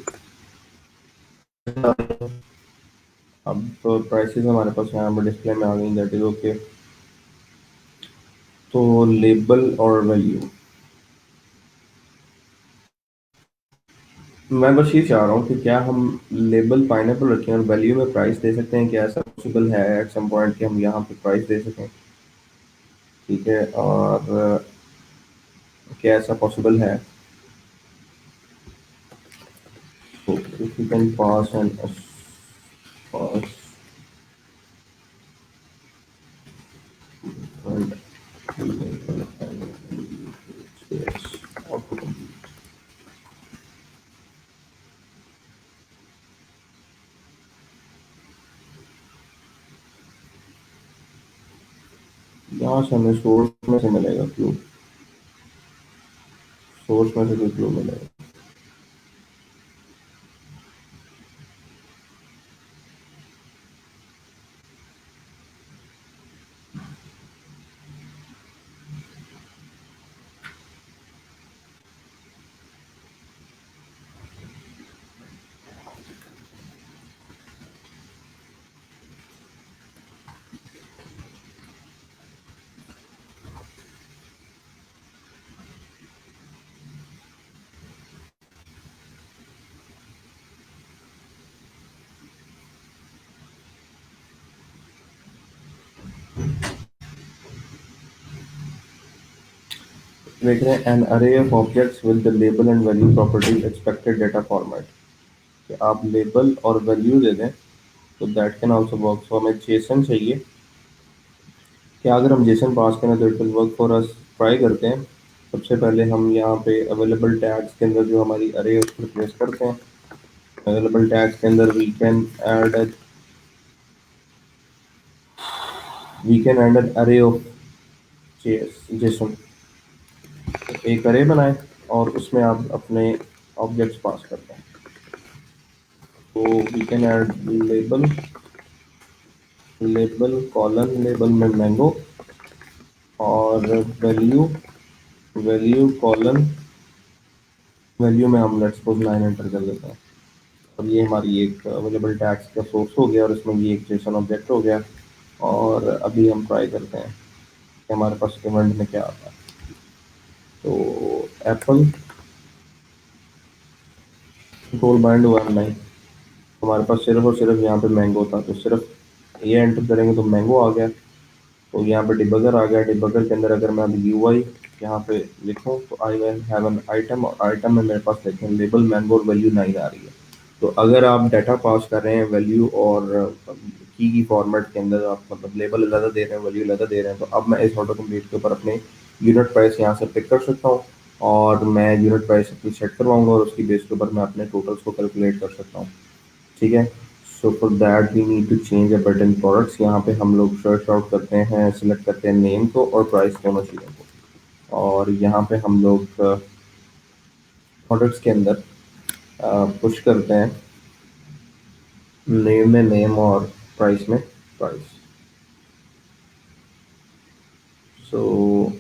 अब प्राइसेस हमारे पास यहाँ पर डिस्प्ले में आ गई. That is okay. तो लेबल और वैल्यू मैं बस ये चाह रहा हूँ कि क्या हम लेबल पाइनएप्पल रखें और वैल्यू में प्राइस दे सकते हैं. क्या ऐसा पॉसिबल है एट सम पॉइंट कि हम यहाँ पे प्राइस दे सकें. ठीक है, और क्या ऐसा पॉसिबल है. तो if you can pass and pass and yes, output. यहाँ से हमें सोर्स में से मिलेगा क्लू. सोर्स में से कोई क्लू मिलेगा. देख रहे हैं एन अरे of objects with the label and value property expected data format. कि आप लेबल और वैल्यू दे दें तो दैट कैन आल्सो वर्क. सो हमें जेसन चाहिए. क्या अगर हम जेसन पास करें तो it will work for us. Try करते हैं. सबसे पहले हम यहाँ पे अवेलेबल टैग्स के अंदर जो हमारी अरे है उसको रिप्लेस करते हैं. अवेलेबल टैग्स के अंदर वी कैन ऐड एन अरे ऑफ जेसन. एक अरे बनाए और उसमें आप अपने ऑब्जेक्ट्स पास करते हैं. तो we can add label label colon, label में मैंगो, और वैल्यू, वैल्यू कॉलन, वैल्यू में हम लेट्स सपोज 9 एंटर कर देते हैं। और ये हमारी एक अवेलेबल टैग्स का सोर्स हो गया, और इसमें ये एक जेसन ऑब्जेक्ट हो गया। और अभी हम ट्राई करते हैं कि हमारे पास इवेंट में क्या आता है। तो एप्पल कंट्रोल बाइंड हुआ नहीं, हमारे पास सिर्फ और सिर्फ यहाँ पे मैंगो था, तो सिर्फ ये एंटर करेंगे तो मैंगो आ गया। तो यहाँ पे डिबगर आ गया, डिबगर के अंदर अगर मैं अब यू आई यहाँ पे लिखूँ तो आई विल हैव एन आइटम, और आइटम में मेरे पास देखें लेबल मैंगो और वैल्यू 9 आ रही है। तो अगर आप डाटा पास कर रहे हैं वैल्यू और की फॉर्मेट के अंदर, आप मतलब लेबल अलग दे रहे हैं, वैल्यू अलग दे रहे हैं, तो अब मैं इस ऑटो कम्प्लीट के ऊपर अपने यूनिट प्राइस यहाँ से पिक कर सकता हूँ, और मैं यूनिट प्राइस अपनी सेट करवाऊंगा, और उसकी बेस के ऊपर मैं अपने टोटल्स को कैलकुलेट कर सकता हूँ। ठीक है। So for that we need to change a button products. यहाँ पे हम लोग सर्च आउट करते हैं, सिलेक्ट करते हैं नेम को और प्राइस दोनों चीज़ों को, और यहाँ पे हम लोग प्रोडक्ट्स के अंदर पुश करते हैं नेम में नेम और प्राइस में price. So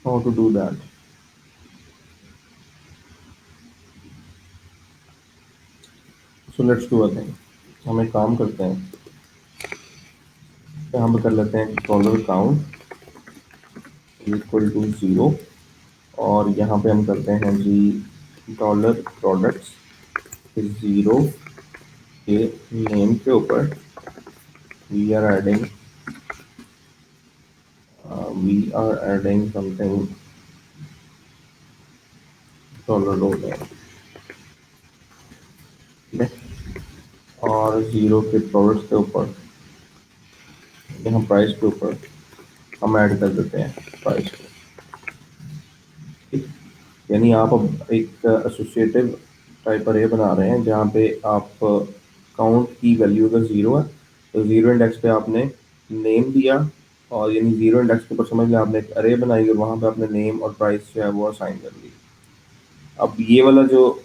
how to do that? So let's do a thing, हम एक काम करते हैं, यहाँ पे कर लेते हैं डॉलर काउंट इक्वल टू 0, और यहाँ पे हम करते हैं जी डॉलर प्रोडक्ट्स 0 के नेम के ऊपर we are adding something dollar हो गया। ठीक है। और 0 के प्रोडक्ट्स के ऊपर, यहाँ प्राइस के ऊपर हम ऐड कर देते हैं प्राइस को। ठीक। यानी आप अब एक एसोसिएटिव टाइप अरे बना रहे हैं जहाँ पे आप काउंट की वैल्यू अगर 0 है तो 0 इंडेक्स पे आपने नेम दिया, और यानी 0 इंडेक्स के ऊपर समझ लें आपने एक अरे बनाई और वहाँ पे आपने नेम और प्राइस जो है वो असाइन कर दी। अब ये वाला जो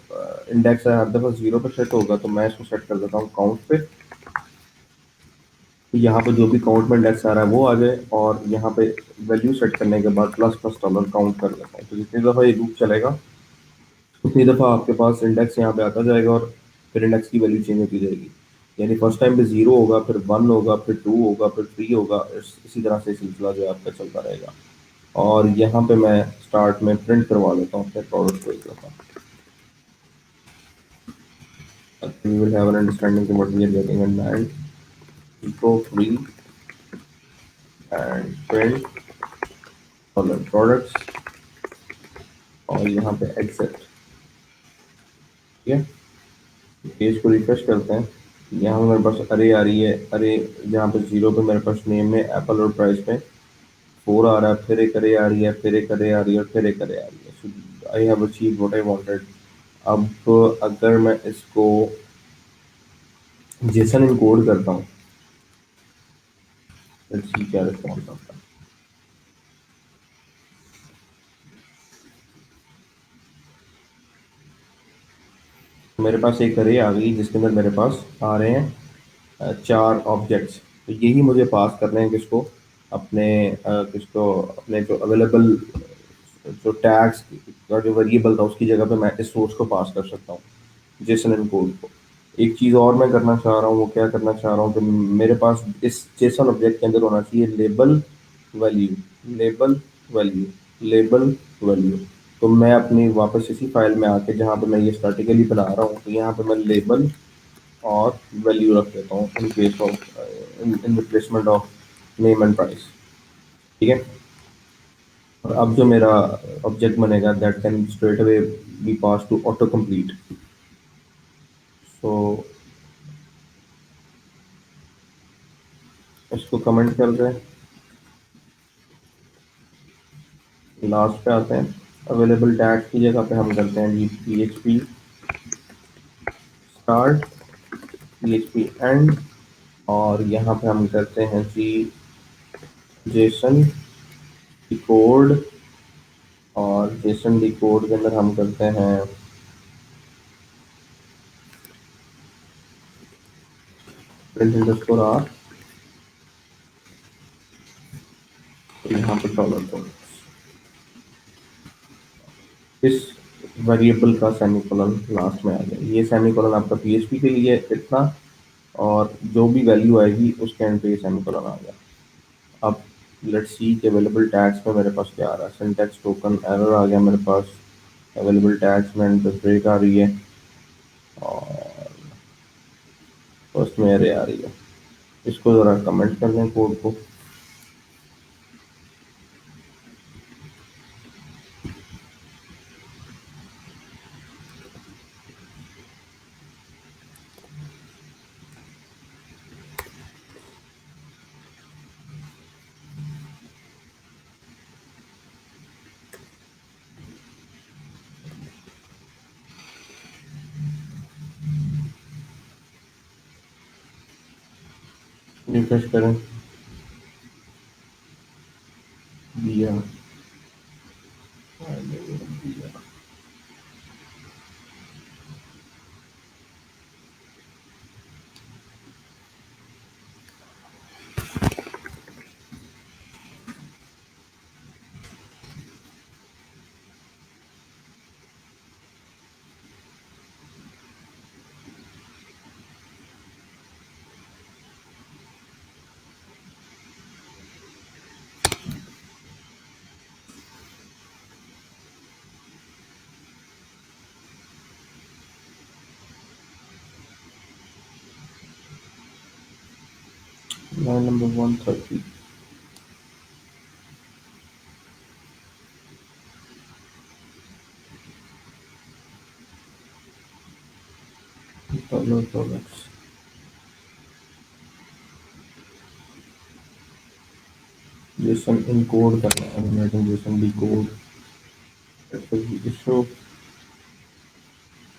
इंडेक्स है हर दफ़ा 0 पे सेट होगा, तो मैं इसको सेट कर देता हूँ काउंट पे। तो यहाँ पे जो भी काउंट में इंडेक्स आ रहा है वो आ जाए, और यहाँ पे वैल्यू सेट करने के बाद प्लस प्लस डॉलर काउंट कर लेता हूँ। तो जितनी दफ़ा ये लूप चलेगा उतनी दफ़ा आपके पास इंडेक्स यहाँ पे आता जाएगा, और फिर इंडेक्स की वैल्यू चेंज होती जाएगी। यानी फर्स्ट टाइम पे 0 होगा, फिर 1 होगा, फिर 2 होगा, फिर 3 होगा, इसी तरह से सिलसिला जो है आपका चलता रहेगा। और यहाँ पे मैं स्टार्ट में प्रिंट करवा लेता हूँ अपने प्रोडक्ट को एक दफ़ा, we will have an understanding of what we are getting, and eco free and print dollar products, और यहाँ पे एक्सेप्ट। ठीक है। पेज को रिफ्रेश करते हैं, यहाँ पे मेरे पास अरे आ रही है, अरे जहाँ पे 0 पे मेरे पास नेम में एप्पल और प्राइस में 4 आ रहा है, फिर एक अरे आ रही है, फिर एक अरे आ रही है, और फिर एक अरे आ रही है। So I have achieve what I wanted. अब अगर मैं इसको जेसन इनकोड करता हूँ, लेट्स सी क्या रिस्पॉन्स आता है। मेरे पास एक अरे आ गई जिसके अंदर मेरे पास आ रहे हैं 4 ऑब्जेक्ट्स। तो यही मुझे पास करने हैं किसको, अपने किसको, अपने जो अवेलेबल जो टैग्स का जो वेरिएबल था उसकी जगह पे मैं इस सोर्स को पास कर सकता हूँ जेसन एनकोड को। एक चीज़ और मैं करना चाह रहा हूँ, वो क्या करना चाह रहा हूँ कि मेरे पास इस जेसन ऑब्जेक्ट के अंदर होना चाहिए label value, label value, label value. तो मैं अपनी वापस इसी फाइल में आके जहाँ पे मैं ये स्टैटिकली बना रहा हूँ, तो यहाँ पे मैं लेबल और वैल्यू रख देता हूँ in case of in replacement of name and price. ठीक है। और अब जो मेरा ऑब्जेक्ट बनेगा that can straight away be pass to autocomplete. So इसको कमेंट कर दें, लास्ट पे आते हैं, अवेलेबल टैग की जगह पे हम करते हैं G P H P start, P H P and, और यहाँ पे हम करते हैं जी जेसन कोड और जेसन डी कोड के अंदर हम करते हैं प्रिंट अंडरस्कोर आर, तो यहाँ पे डॉलर दो। इस वेरिएबल का सेमीकोलन लास्ट में आ गया, ये सेमीकोलन आपका पीएचपी के लिए इतना, और जो भी वैल्यू आएगी उसके एंड पे ये सेमीकोलन आ गया। अब लेट्स सी कि अवेलेबल टैग्स में मेरे पास क्या आ रहा है। सिंटैक्स टोकन एरर आ गया मेरे पास, अवेलेबल टैग्स में एंड पे ब्रेक आ रही है, और फर्स्ट में एरे आ रही है। इसको ज़रा कमेंट कर दें कोड को। रिफ्रेश करें, दिया दिया। 130। डॉलर डॉलर जेसन इनकोड करना है, जेसन डी कोड इशू।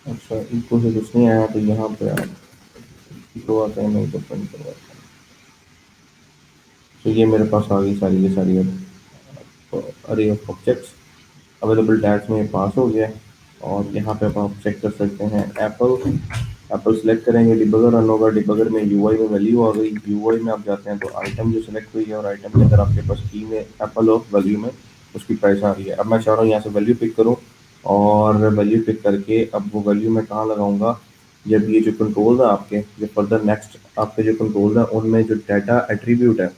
अच्छा, इको से कुछ नहीं आया तो यहाँ पे आप इको आता है, नहीं तो प्रिंट करवाता है। तो ये मेरे पास आ गई सारी की सारी अरे ऑफ ऑब्जेक्ट्स। अवेलेबल टैग्स में पास हो गया है। और यहाँ पे आप चेक कर सकते हैं एप्पल। एप्पल सेलेक्ट करेंगे, डिबगर रन होगा, डिबगर में यूआई में वैल्यू आ गई, यूआई में आप जाते हैं तो आइटम जो सेलेक्ट हुई है, और आइटम के अंदर आपके पास की में एप्पल और वैल्यू में उसकी प्राइस आ रही है। अब मैं चाह रहा हूँ यहाँ से वैल्यू पिक करूँ, और वैल्यू पिक करके अब वो वैल्यू मैं कहाँ लगाऊंगा, जब ये जो कंट्रोल है आपके, जो फर्दर नेक्स्ट आपके जो कंट्रोल है उनमें जो डाटा एट्रीब्यूट है,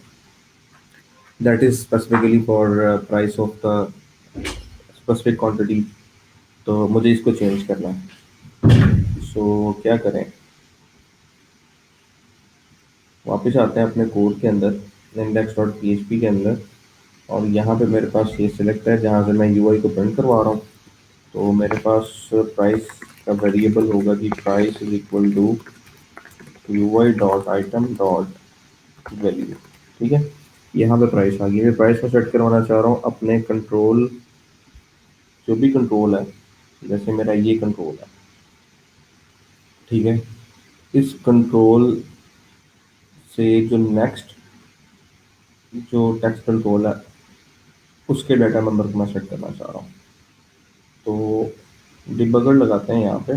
that is specifically for price of the specific quantity, तो मुझे इसको चेंज करना है। सो क्या करें, वापस आते हैं अपने कोड के अंदर, इंडेक्स डॉट पी के अंदर, और यहाँ पे मेरे पास ये सिलेक्ट है जहाँ से मैं यूआई को प्रिंट करवा रहा हूँ। तो मेरे पास प्राइस का वेरिएबल होगा कि price is equal to UI dot item dot value. ठीक है, यहाँ पे प्राइस आ गई है। प्राइस को सेट करवाना चाह रहा हूँ अपने कंट्रोल, जो भी कंट्रोल है, जैसे मेरा ये कंट्रोल है, ठीक है, इस कंट्रोल से जो नेक्स्ट जो टेक्स्ट कंट्रोल है उसके डाटा नंबर को मैं सेट करना चाह रहा हूँ। तो डिबगर लगाते हैं यहाँ पे,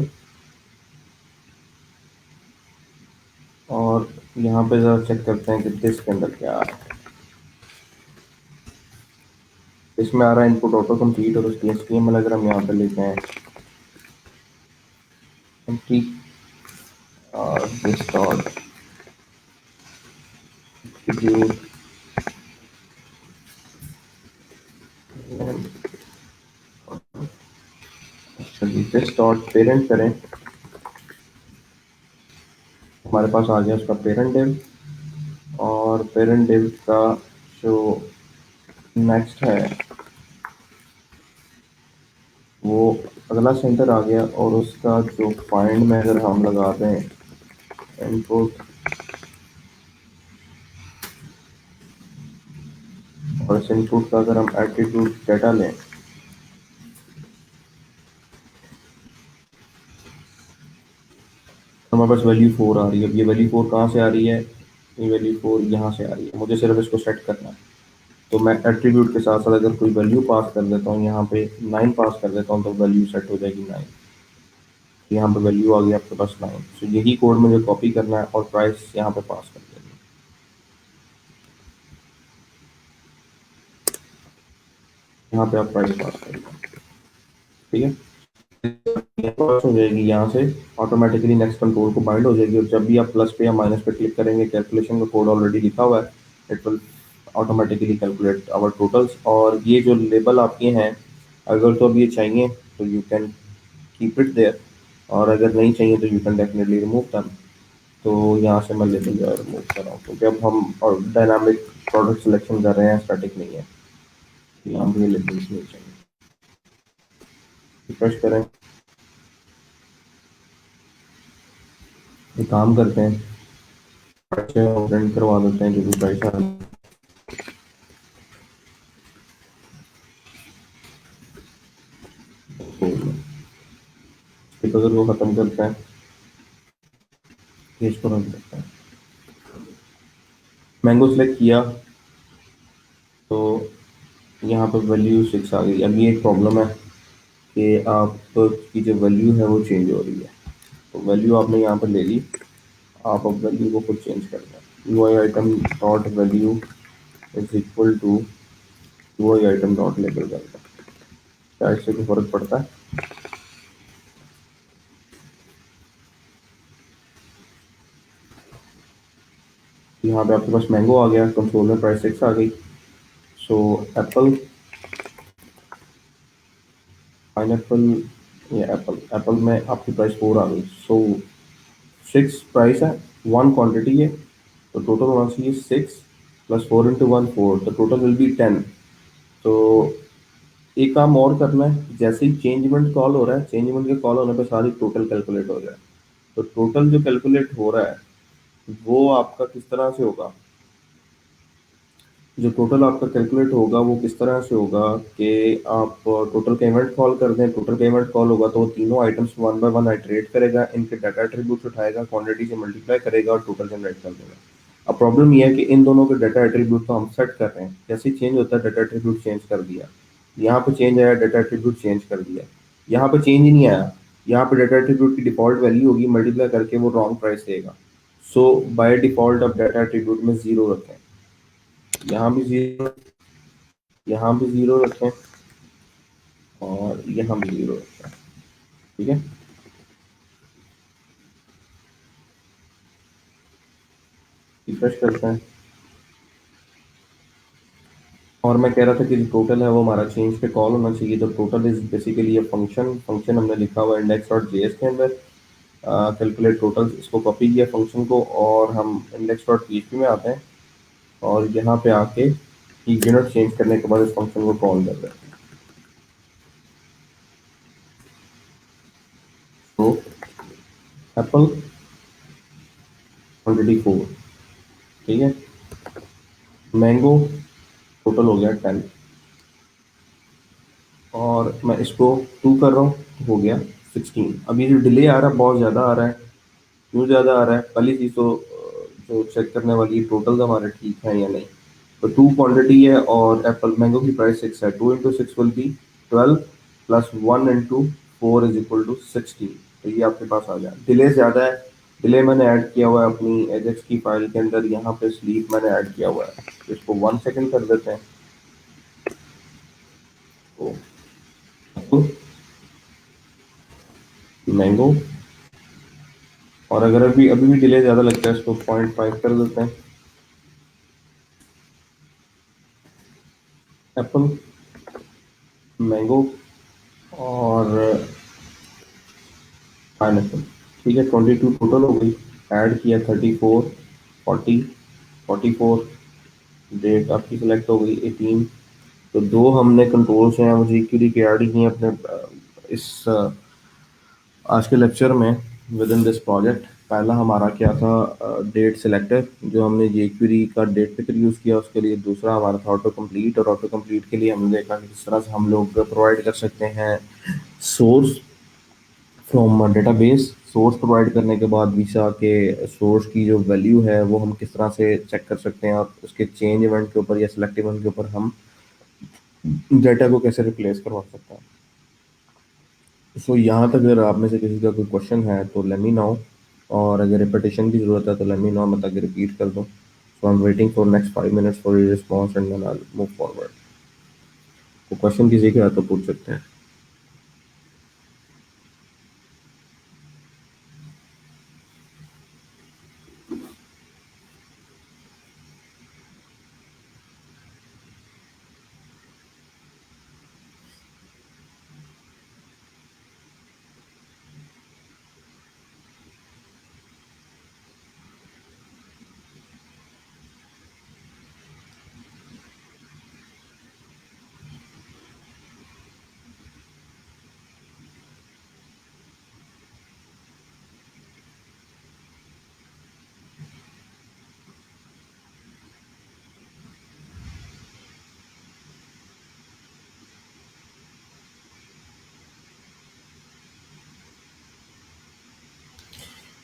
और यहाँ पे ज़रा चेक करते हैं कि दिस के अंदर क्या आ रहा है। इसमें आ रहा है इनपुट ऑटो कंप्लीट, और उसकी एचटीएमएल अगर हम यहाँ पे लेते हैं एम्प्टी दिस डॉट एट्रीब्यूट, चलिए दिस डॉट पेरेंट करें, हमारे पास आ गया उसका पेरेंट डिव, और पेरेंट डिव का जो नेक्स्ट है वो अगला सेंटर आ गया, और उसका जो फाइंड में अगर हम लगा दें इनपुट, और इस इनपुट का अगर हम एट्रीब्यूट डाटा लें, तो हमारे पास वैल्यू 4 आ रही है। अब ये वैल्यू 4 कहाँ से आ रही है, ये वैल्यू 4 यहाँ से आ रही है, मुझे सिर्फ इसको सेट करना है। तो मैं एट्रीब्यूट के साथ साथ अगर कोई वैल्यू पास कर देता हूँ, यहाँ पे 9 पास कर देता हूँ, तो वैल्यू सेट हो जाएगी 9। तो यहाँ पे वैल्यू आ गई आपके पास 9। तो यही कोड मुझे कॉपी करना है और प्राइस यहाँ पे पास कर देनी है। यहाँ पे आप प्राइस पास कर दें, ठीक है। पास हो जाएगी यहाँ से, ऑटोमेटिकली नेक्स्ट कंट्रोल को बाइंड हो जाएगी, और जब भी आप प्लस पे या माइनस पे क्लिक करेंगे, कैलकुलेशन का कोड ऑलरेडी लिखा हुआ है, it will automatically calculate our totals. और ये जो लेबल आपके हैं, अगर तो अब ये चाहिए तो you can keep it there, और अगर नहीं चाहिए तो you can definitely remove them. तो यहाँ से मैं लेबल जो है रिमूव कर रहा हूँ, क्योंकि अब हम और डायनामिक प्रोडक्ट सिलेक्शन कर रहे हैं, स्टैटिक नहीं है। यहाँ पे लेबल्स नहीं चाहिए। रिफ्रेश करें, एक काम करते हैं, प्रिंट करवा देते हैं जो भी प्राइस है। अगर वो खत्म करते हैं, ये इसको रख देते हैं। मैंगो सेलेक्ट किया तो यहाँ पर वैल्यू 6 आ गई। अब ये एक प्रॉब्लम है कि आपकी जो वैल्यू है वो चेंज हो रही है। तो वैल्यू आपने यहाँ पर ले ली, आप अब वैल्यू को खुद चेंज कर दें। U I item dot value is equal to U I item dot label कर दें। क्या इससे कोई फर्क पड़ता है? यहाँ पे आपके पास मैंगो आ गया, कंसोल में प्राइस 6 आ गई। सो एप्पल, पाइनएप्पल या एप्पल, एप्पल में आपकी प्राइस 4 आ गई। सो 6 प्राइस है, 1 क्वांटिटी है, तो टोटल होना चाहिए 6 प्लस 4 इंटू 1 4, तो टोटल विल बी 10। तो एक काम और करना है, जैसे ही चेंजमेंट कॉल हो रहा है, चेंजमेंट के कॉल होने पे सारी टोटल कैलकुलेट हो जाए। तो टोटल जो कैलकुलेट हो रहा है वो आपका किस तरह से होगा, जो टोटल आपका कैलकुलेट होगा वो किस तरह से होगा कि आप टोटल पेमेंट कॉल कर दें। टोटल पेमेंट कॉल होगा तो वो तीनों items one by one iterate करेगा, इनके डाटा एट्रीब्यूट्स उठाएगा, क्वांटिटी से मल्टीप्लाई करेगा और टोटल जनरेट कर देगा। अब प्रॉब्लम ये है कि इन दोनों के डाटा एट्रीब्यूट तो हम सेट कर रहे हैं, जैसे ही चेंज होता है डाटा एट्रीब्यूट चेंज कर दिया, यहाँ पे चेंज आया डाटा एट्रीब्यूट चेंज कर दिया, यहाँ पे चेंज ही नहीं आया, यहाँ पे डाटा एट्रीब्यूट की डिफॉल्ट वैल्यू होगी, मल्टीप्लाई करके वो रॉन्ग प्राइस देगा। सो बाय डिफॉल्ट अब डाटा एट्रीब्यूट में जीरो रखें, यहाँ भी जीरो, यहाँ भी जीरो रखें और यहाँ भी जीरो रखें, ठीक है। रिफ्रेश करते हैं, और मैं कह रहा था कि जो टोटल है वो हमारा चेंज पे कॉल होना चाहिए। तो टोटल इज बेसिकली ये फंक्शन हमने लिखा हुआ है इंडेक्स डॉट जेएस के अंदर, कैलकुलेट टोटल, इसको कॉपी किया फंक्शन को, और हम इंडेक्स डॉट पीएचपी में आते हैं और यहाँ पे आके यूनिट चेंज करने के बाद इस फंक्शन को कॉल कर देते हैं। तो एप्पल क्वान्टिटी 4, ठीक है, मैंगो टोटल हो गया 10, और मैं इसको 2 कर रहा हूँ, तो हो गया 16। अब ये जो डिले आ रहा है बहुत ज़्यादा आ रहा है, क्यों ज़्यादा आ रहा है? पहली चीज़ तो जो चेक करने वाली टोटल हमारे ठीक है या नहीं। तो 2 क्वांटिटी है और एप्पल मैंगो की प्राइस 6 है, 2 into 6 will be 12 plus 1 into 4 is equal to 16। तो ये आपके पास आ गया। डिले ज़्यादा है, डिले मैंने ऐड किया हुआ है अपनी एजेक्स की फाइल के अंदर, यहाँ पे स्लीप मैंने ऐड किया हुआ है, तो इसको 1 सेकेंड कर देते हैं। तो मैंगो, और अगर अभी अभी भी डिले ज़्यादा लगता है इसको 0.5 कर देते हैं। एप्पल, मैंगो और पाइनएप्पल, ठीक है, 22 टोटल हो गई। ऐड किया 34, 40, 44, डेट आपकी सिलेक्ट हो गई 18। तो दो हमने कंट्रोल्स हैं वो जीक्यूरी के ऐड किए हैं अपने इस आज के लेक्चर में विद इन दिस प्रोजेक्ट। पहला हमारा क्या था, डेट सिलेक्टर, जो हमने jQuery का डेट पिकर यूज़ किया उसके लिए। दूसरा हमारा था ऑटो कंप्लीट, और ऑटो कंप्लीट के लिए हमने देखा कि किस तरह से हम लोग प्रोवाइड कर सकते हैं source from database source provide करने के बाद वीसा के सोर्स की जो वैल्यू है वो हम किस तरह से चेक कर सकते हैं, और उसके चेंज इवेंट के ऊपर या सिलेक्ट इवेंट के ऊपर हम डाटा को कैसे रिप्लेस करवा सकते हैं। सो यहाँ तक अगर आप में से किसी का कोई क्वेश्चन है तो लेट मी नो, और अगर रिपीटेशन की जरूरत है तो लेट मी नो, मैं ताकि रिपीट कर दूँ। So I am waiting for next 5 minutes for your response and then I will move forward. तो क्वेश्चन किसी का है तो पूछ सकते हैं।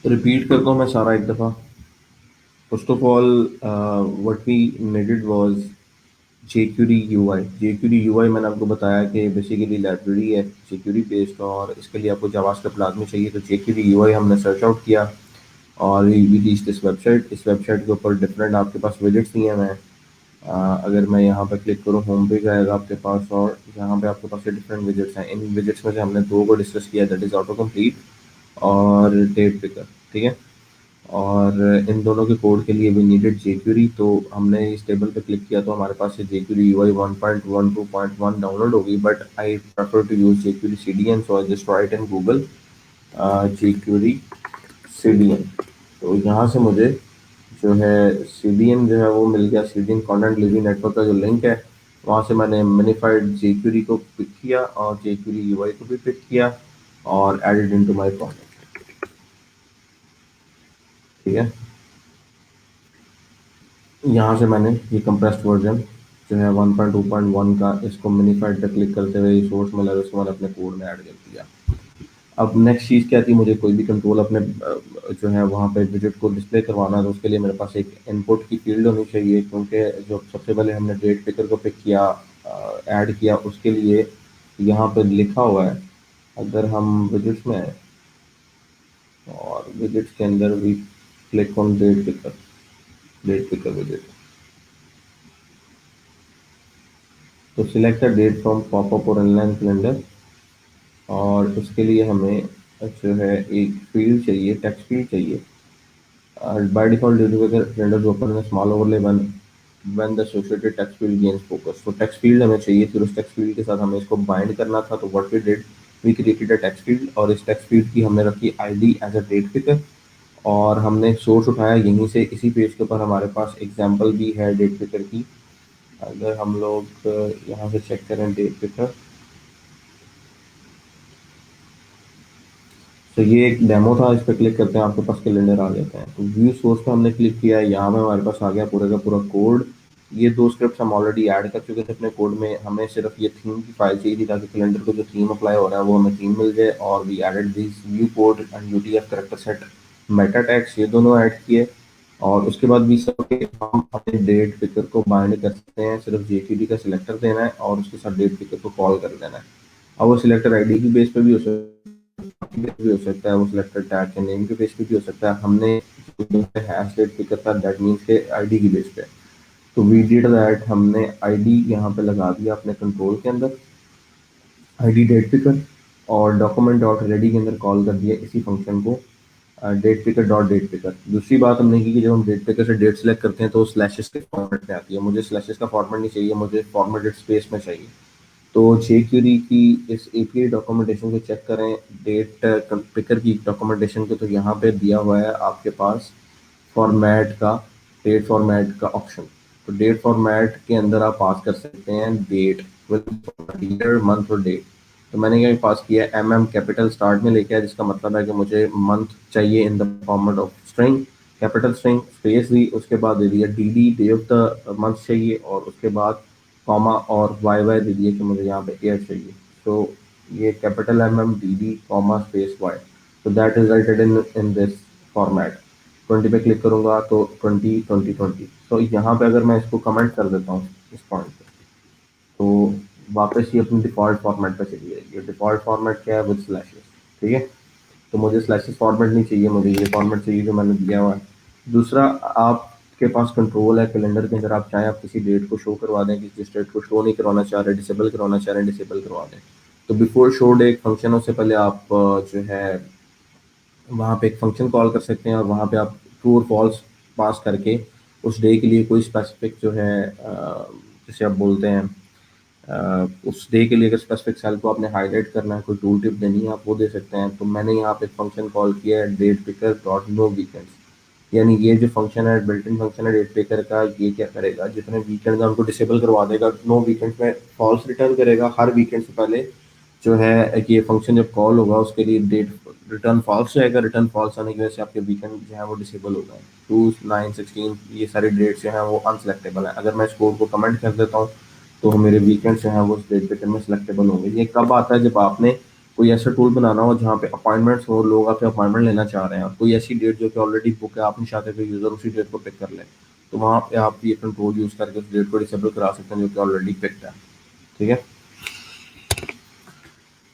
तो रिपीट करता हूँ मैं सारा एक दफ़ा। First of all, what we needed was jQuery UI। jQuery UI मैंने आपको बताया कि बेसिकली लाइब्रेरी है jQuery बेस्ड, और इसके लिए आपको जावास्क्रिप्ट लाजमी चाहिए। तो jQuery UI हमने सर्च आउट किया और वी रीच्ड दिस वेबसाइट। इस वेबसाइट के ऊपर डिफरेंट आपके पास विजेट्स दिए हुए हैं। अगर मैं यहाँ पे क्लिक करूँ, होम पेज आएगा आपके पास, और यहाँ पे आपके पास ये डिफरेंट विजेट्स हैं। इन विजेट्स में से हमने दो को डिस्कस किया, दैट इज़ ऑटो कंप्लीट और डेट पिकर, ठीक है। और इन दोनों के कोड के लिए वी नीडेड jQuery। तो हमने इस टेबल पे क्लिक किया तो हमारे पास ये jQuery UI 1.12.1 डाउनलोड होगी, but I prefer to use jQuery CDN, so I just write in Google jQuery CDN। तो यहाँ से मुझे जो है CDN जो है वो मिल गया। CDN कंटेंट डिलीवरी नेटवर्क का जो लिंक है, वहाँ से मैंने मिनिफाइड jQuery को पिक किया और jQuery UI को भी पिक किया और एडेड इनटू माय प्रोजेक्ट, ठीक है। यहाँ से मैंने ये कंप्रेस्ड वर्जन जो है 1.2.1 का, इसको मिनीफाइड पे क्लिक करते हुए सोर्स में लगा, उसको मैंने अपने कोड में ऐड कर दिया। अब नेक्स्ट चीज़ क्या थी, मुझे कोई भी कंट्रोल अपने जो है वहाँ पे विजिट को डिस्प्ले करवाना है, तो उसके लिए मेरे पास एक इनपुट की फील्ड होनी चाहिए, क्योंकि जो सबसे पहले हमने डेट पिकर को पिक किया, ऐड किया, उसके लिए यहाँ पे लिखा हुआ है। अगर हम विजिट्स में आए और विजिट्स के अंदर भी click on date picker visit, तो select the date from popup और इनलाइन कैलेंडर, और उसके लिए हमें जो है एक फील्ड चाहिए, टेक्स्ट फील्ड चाहिए। By default calendar open in small overlay when the associated text field gains focus. तो टेक्स्ट फील्ड हमें चाहिए, फिर उस टेक्स्ट फील्ड के साथ हमें इसको बाइंड करना था। तो what we did, we created a text field, और इस टेक्स्ट फील्ड की हमने रखी ID as a date picker, और हमने सोर्स उठाया यहीं से। इसी पेज के ऊपर हमारे पास एग्जांपल भी है डेट पिकर की। अगर हम लोग यहाँ से चेक करें डेट पिकर, तो ये एक डेमो था, इस पर क्लिक करते हैं आपके पास कैलेंडर आ जाता है। तो व्यू सोर्स पे हमने क्लिक किया है, यहाँ पे हमारे पास आ गया पूरा का पूरा कोड। ये दो स्क्रिप्ट हम ऑलरेडी ऐड कर चुके थे अपने कोड में, हमें सिर्फ ये थीम की फाइल चाहिए थी ताकि कैलेंडर को जो थीम अप्लाई हो रहा है वो हमें थीम मिल जाए। और we added this view code and UTF character set meta tags, ये दोनों ऐड किए। और उसके बाद भी सब हम अपने डेट पिकर को बाइंड कर सकते हैं, सिर्फ JQuery का सिलेक्टर देना है और उसके साथ डेट पिकर को कॉल कर देना है। अब वो सिलेक्टर आईडी की बेस पे भी हो सकता भी हो सकता है, वो सिलेक्टेड टैग के नेम के बेस पे भी हो सकता है। हमने हैश डेट पिकर था, दैट मीन्स के आईडी की बेस पे। तो वी डिड दैट, हमने आईडी यहाँ पे लगा दिया अपने कंट्रोल के अंदर, आईडी डेट पिकर, और डॉक्यूमेंट डॉट रेडी के अंदर कॉल कर दिया इसी फंक्शन को, date picker dot date picker. दूसरी बात हमने की कि जब हम डेट पिकर से डेट सेलेक्ट करते हैं तो स्लैशेस के फॉर्मेट में आती है। मुझे स्लैशेस का फॉर्मेट नहीं चाहिए, मुझे फॉर्मेटेड स्पेस में चाहिए। तो jQuery की इस API डॉक्यूमेंटेशन को चेक करें, डेट पिकर की डॉक्यूमेंटेशन को, तो यहाँ पे दिया हुआ है आपके पास फॉर्मेट का, डेट फॉर्मेट का ऑप्शन। तो डेट फॉर्मेट के अंदर आप पास कर सकते हैं डेट विद ईयर मंथ और डेट। तो मैंने यहाँ पास किया कैपिटल स्टार्ट में लेके आया, जिसका मतलब है कि मुझे मंथ चाहिए in the format of string, capital string, space D, उसके बाद दे दिया डे ऑफ द मंथ चाहिए, और उसके बाद कॉमा और वाई दे दिए कि मुझे यहाँ पे ईयर चाहिए। तो ये capital MMDD comma space Y, तो that resulted in this format. 20 पे क्लिक करूंगा तो 20 20 20। तो यहाँ पे अगर मैं इसको कमेंट कर देता हूँ इस पॉइंट पे, तो वापस ये अपनी डिफ़ॉल्ट फॉर्मेट पे चली जाएगी। डिफ़ॉल्ट फॉर्मेट क्या है? With slashes. ठीक है, तो मुझे स्लैशेस फॉर्मेट नहीं चाहिए, मुझे ये फॉर्मेट चाहिए जो मैंने दिया हुआ है। दूसरा, आपके पास कंट्रोल है कैलेंडर के अंदर, आप चाहें आप किसी डेट को शो करवा दें, कि जिस डेट को शो नहीं करवाना चाह रहे, डिसेबल करवाना चाह रहे हैं, डिसेबल करवा दें। तो बिफोर शो डे एक फंक्शन है, उससे पहले आप जो है वहाँ पे एक फंक्शन कॉल कर सकते हैं, और वहाँ पे आप ट्रू और फॉल्स पास करके उस डे के लिए कोई स्पेसिफिक जो है जिसे आप बोलते हैं उस डे के लिए अगर स्पेसिफिक सेल को आपने हाईलाइट करना है, कोई टूल टिप देनी है, आप वो दे सकते हैं। तो मैंने यहाँ पे फंक्शन कॉल किया है date picker dot no weekends. यानी ये जो फंक्शन है, बिल्ट इन फंक्शन है डेट पिकर का, ये क्या करेगा, जितने वीकेंड है उनको डिसेबल करवा देगा, नो वीकेंड में फॉल्स रिटर्न करेगा। हर वीकेंड से पहले जो है कि ये फंक्शन जब कॉल होगा उसके लिए डेट रिटर्न फॉल्स जाएगा। रिटर्न फॉल्स आने की वजह से आपके वीकेंड जो है वो डिसेबल हो गए। 2 9 16 ये सारी डेट जो है वो अनसेलेक्टेबल है। अगर मैं इस कोड को कमेंट कर देता हूँ तो मेरे वीकेंड जो हैं वो उस डेट पे में सिलेक्टेबल होंगे। ये कब आता है? जब आपने कोई ऐसा टूल बनाना हो जहाँ पे अपॉइंटमेंट्स हो, लोग आपसे अपॉइंटमेंट लेना चाह रहे हैं, और कोई ऐसी डेट जो कि ऑलरेडी बुक है, आप नहीं चाहते कि यूज़र उसी डेट को पिक कर ले, तो वहाँ पे आप ये कंट्रोल यूज़ करके उस डेट को डिसेबल करा सकते हैं जो कि ऑलरेडी पिक्ड है। ठीक है,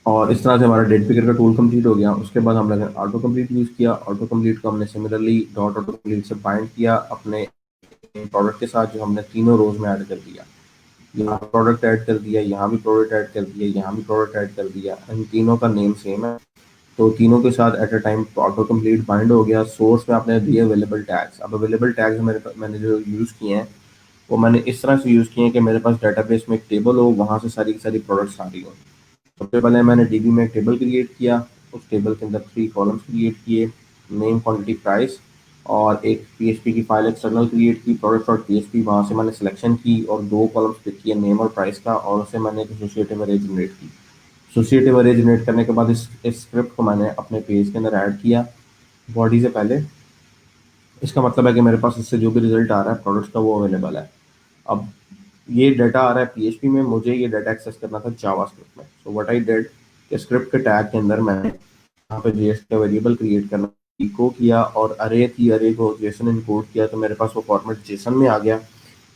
और इस तरह से हमारा डेट पिकर का टूल कंप्लीट हो गया। उसके बाद हम लोगों ने ऑटो कंप्लीट यूज़ किया। ऑटो कंप्लीट को हमने सिमिलरली डॉट ऑटो कंप्लीट से बाइंड किया अपने प्रोडक्ट के साथ, जो हमने तीनों रोज में ऐड कर दिया। यहाँ प्रोडक्ट ऐड कर दिया, यहाँ भी प्रोडक्ट ऐड कर दिया, यहाँ भी प्रोडक्ट ऐड कर दिया। इन तीनों का नेम सेम है, तो तीनों के साथ at a time auto complete bind हो गया। सोर्स में आपने दिए अवेलेबल टैग्स। अब अवेलेबल टैग्स मैंने जो यूज़ किए हैं वो मैंने इस तरह से यूज़ किए हैं कि मेरे पास डेटाबेस में एक टेबल हो, वहाँ से सारी की सारी प्रोडक्ट्स आ रही हो। सबसे पहले मैंने डीबी में एक टेबल क्रिएट किया। उस टेबल के अंदर 3 कॉलम्स क्रिएट किए, नेम क्वांटिटी प्राइस, और एक पीएचपी की फाइल एक्सटर्नल क्रिएट की प्रोडक्ट डॉट पीएचपी। वहाँ से मैंने सिलेक्शन की और 2 कॉलम्स पिक किए, नेम और प्राइस का, और उससे मैंने एक एसोसिएटिव अरे जनरेट की। एसोसिएटिव अरे जनरेट करने के बाद इस स्क्रिप्ट को मैंने अपने पेज के अंदर ऐड किया बॉडी से पहले। इसका मतलब है कि मेरे पास इससे जो भी रिजल्ट आ रहा है प्रोडक्ट्स का वो अवेलेबल है। अब ये डाटा आ रहा है पीएचपी में, मुझे ये डाटा एक्सेस करना था जावास्क्रिप्ट में। सो व्हाट आई डिड कि स्क्रिप्ट के टैग के अंदर मैंने यहाँ पे जेएस का वेरिएबल क्रिएट करना इको किया, और अरे थी, अरे को जेसन इनकोड किया, तो मेरे पास वो फॉर्मेट जेसन में आ गया।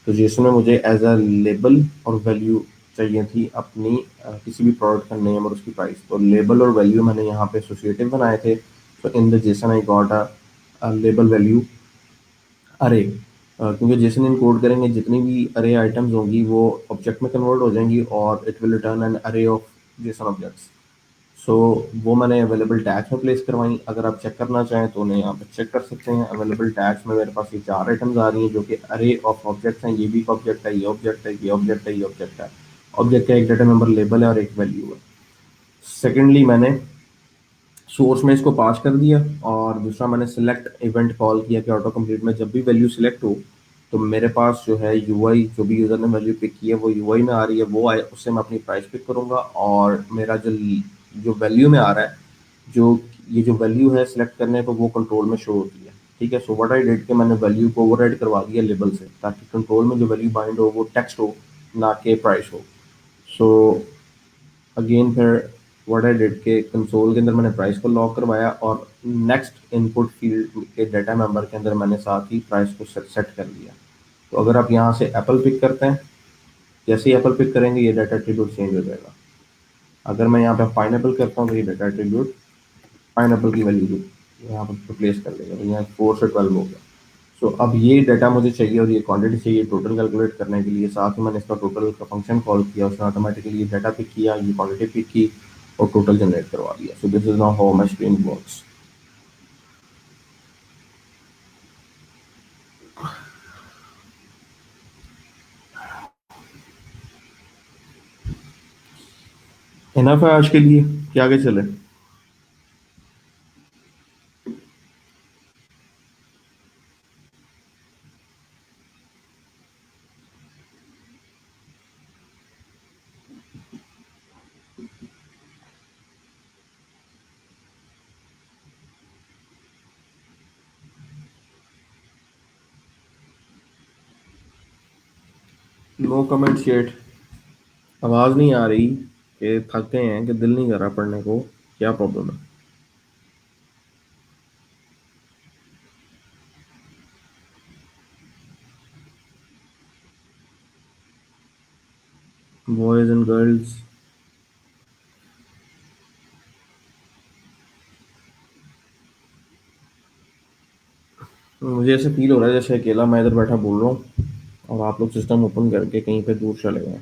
तो जेसन में मुझे एज अ लेबल और वैल्यू चाहिए थी अपनी किसी भी प्रोडक्ट का नेम और उसकी प्राइस। तो लेबल और वैल्यू मैंने यहाँ पे एसोसिएटिव बनाए थे। तो in the Jason I got a label value अरे, क्योंकि जेसन इनकोड करेंगे जितनी भी अरे आइटम्स होंगी वो ऑब्जेक्ट में कन्वर्ट हो जाएंगी, और इट विल रिटर्न एन अरे ऑफ जेसन ऑब्जेक्ट्स। सो वो मैंने अवेलेबल टैग्स में प्लेस करवाई। अगर आप चेक करना चाहें तो उन्हें यहाँ पे चेक कर सकते हैं। अवेलेबल टैग्स में मेरे पास ये 4 आइटम्स आ रही हैं जो कि अरे ऑफ ऑब्जेक्ट्स हैं। ये भी एक ऑब्जेक्ट है, ये ऑब्जेक्ट है, ये ऑब्जेक्ट है, ये ऑब्जेक्ट है। ऑब्जेक्ट का एक डाटा नंबर लेबल है और एक वैल्यू है। सेकेंडली मैंने सोर्स में इसको पास कर दिया, और दूसरा मैंने सिलेक्ट इवेंट कॉल किया कि ऑटो कंप्लीट में जब भी वैल्यू सिलेक्ट हो तो मेरे पास जो है यूआई, जो भी यूज़र ने वैल्यू पिक की है वो यूआई में आ रही है, वो आए उससे मैं अपनी प्राइस पिक करूंगा। और मेरा जो जो वैल्यू में आ रहा है, जो ये जो वैल्यू है सिलेक्ट करने पर वो कंट्रोल में शो होती है। ठीक है, सो व्हाट आई डिड के मैंने वैल्यू को ओवरराइड करवा दिया लेबल से, ताकि कंट्रोल में जो वैल्यू बाइंड हो वो टेक्स्ट हो, ना कि प्राइस हो। सो अगेन फिर व्हाट आई डिड के कंसोल के अंदर मैंने प्राइस को लॉक करवाया, और नेक्स्ट इनपुट फील्ड के डाटा मेंबर के अंदर मैंने साथ ही प्राइस को सेट कर दिया। तो अगर आप यहाँ से एप्पल पिक करते हैं, जैसे ही एप्पल पिक करेंगे ये डाटा एट्रीब्यूट चेंज हो जाएगा। अगर मैं यहाँ पे पाइनएप्पल करता हूँ तो ये डाटा एट्रीब्यूट पाइनएप्पल की वैल्यू यहाँ पर प्लेस कर देगा। तो यहाँ 4 से 12 हो गया। सो अब ये डाटा मुझे चाहिए, और ये क्वांटिटी चाहिए टोटल कैलकुलेट करने के लिए। साथ ही मैंने इसका टोटल का फंक्शन कॉल किया, उसने ऑटोमेटिकली ये डाटा पिक किया, ये क्वांटिटी पिक की, और टोटल जनरेट करवा दिया। So this is now how my screen works. Enough है आज के लिए, क्या आगे चले? No comments yet. आवाज नहीं आ रही, कि थक गए हैं कि दिल नहीं कर रहा पढ़ने को, क्या प्रॉब्लम है? Boys and girls? मुझे ऐसे फील हो रहा है जैसे अकेला मैं इधर बैठा बोल रहा हूँ और आप लोग सिस्टम ओपन करके कहीं पे दूर चले गए।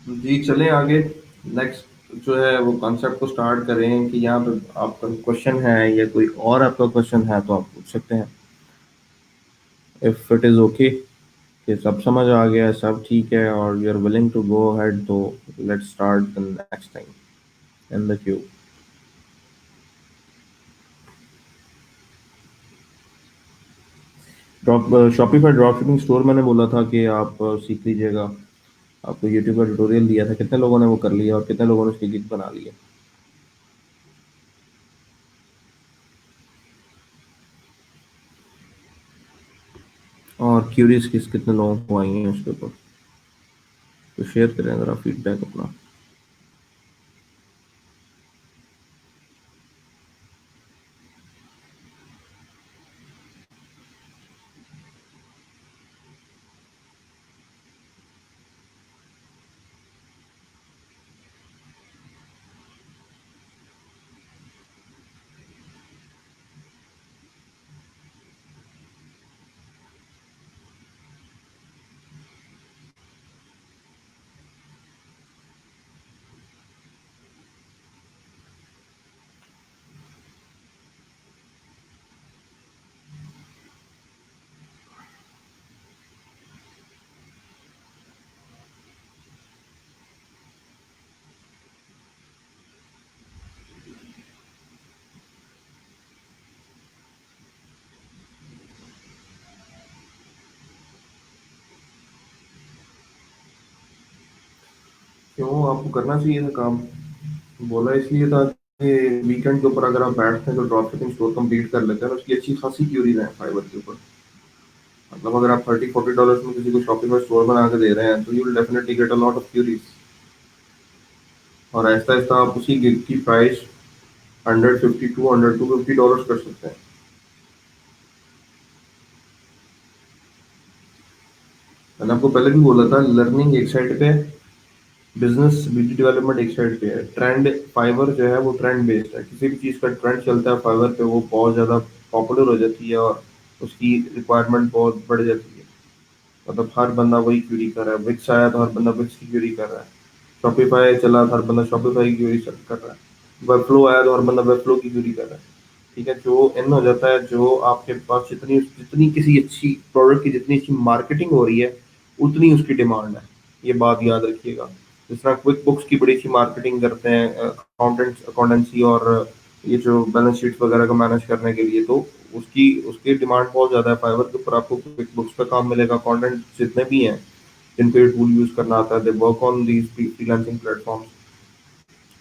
जी चलें आगे। नेक्स्ट जो है वो कॉन्सेप्ट को स्टार्ट करें कि यहाँ पे आपका क्वेश्चन है या कोई और आपका क्वेश्चन है तो आप पूछ सकते हैं, इफ इट इज़ ओके, कि सब समझ आ गया, सब ठीक है और you are willing to go ahead, तो let's start the next time in the queue. Drop Shopify dropshipping store मैंने बोला था कि आप सीख लीजिएगा। आपको यूट्यूब का ट्यूटोरियल दिया था, कितने लोगों ने वो कर लिया और कितने लोगों ने उसकी गिग बना ली है? और क्यूरीज कितने लोगों को आई हैं उसके ऊपर? तो शेयर करें ज़रा फीडबैक अपना। क्यों, आपको करना चाहिए था काम? बोला इसलिए था कि वीकेंड के ऊपर अगर आप बैठते हैं तो ड्रॉप शिपिंग स्टोर कंप्लीट कर लेते हैं और उसकी अच्छी खासी क्यूरीज हैं फाइवर के ऊपर। मतलब अगर आप 30-40 डॉलर्स में किसी को शॉपिंग स्टोर बना के दे रहे हैं तो you will definitely get a lot of queries. और आहिस्ता आहिस्ता आप उसी गिग की प्राइस 150, 200, 250 डॉलर्स कर सकते हैं। मैंने आपको पहले भी बोला था, लर्निंग एक साइड पे, बिजनेस ब्यूटी डेवलपमेंट एक साइड पे है। ट्रेंड फाइवर जो है वो ट्रेंड बेस्ड है, किसी भी चीज़ का ट्रेंड चलता है फाइवर पे वो बहुत ज़्यादा पॉपुलर हो जाती है और उसकी रिक्वायरमेंट बहुत बढ़ जाती है। मतलब हर बंदा वही क्यूरी कर रहा है, विक्स आया तो हर बंदा विक्स की क्यूरी कर रहा है, शॉपिफाई चला तो हर बंदा शॉपिफाई की क्यूरी कर रहा है, वेबफ्लो आया तो हर बंदा वेबफ्लो की क्यूरी कर रहा है। ठीक है, जो इन हो जाता है, जो आपके पास जितनी जितनी किसी अच्छी प्रोडक्ट की जितनी अच्छी मार्केटिंग हो रही है उतनी उसकी डिमांड है। ये बात याद रखिएगा। जिस तरह क्विक बुक्स की बड़ी अच्छी मार्केटिंग करते हैं अकाउंटेंसी और ये जो बैलेंस शीट वगैरह को मैनेज करने के लिए, तो उसकी उसकी डिमांड बहुत ज़्यादा है। फाइवर के ऊपर आपको क्विक बुक्स का काम मिलेगा। अकाउंटेंट जितने भी हैं जिनको ये टूल यूज़ करना आता है, they work on these freelancing platforms.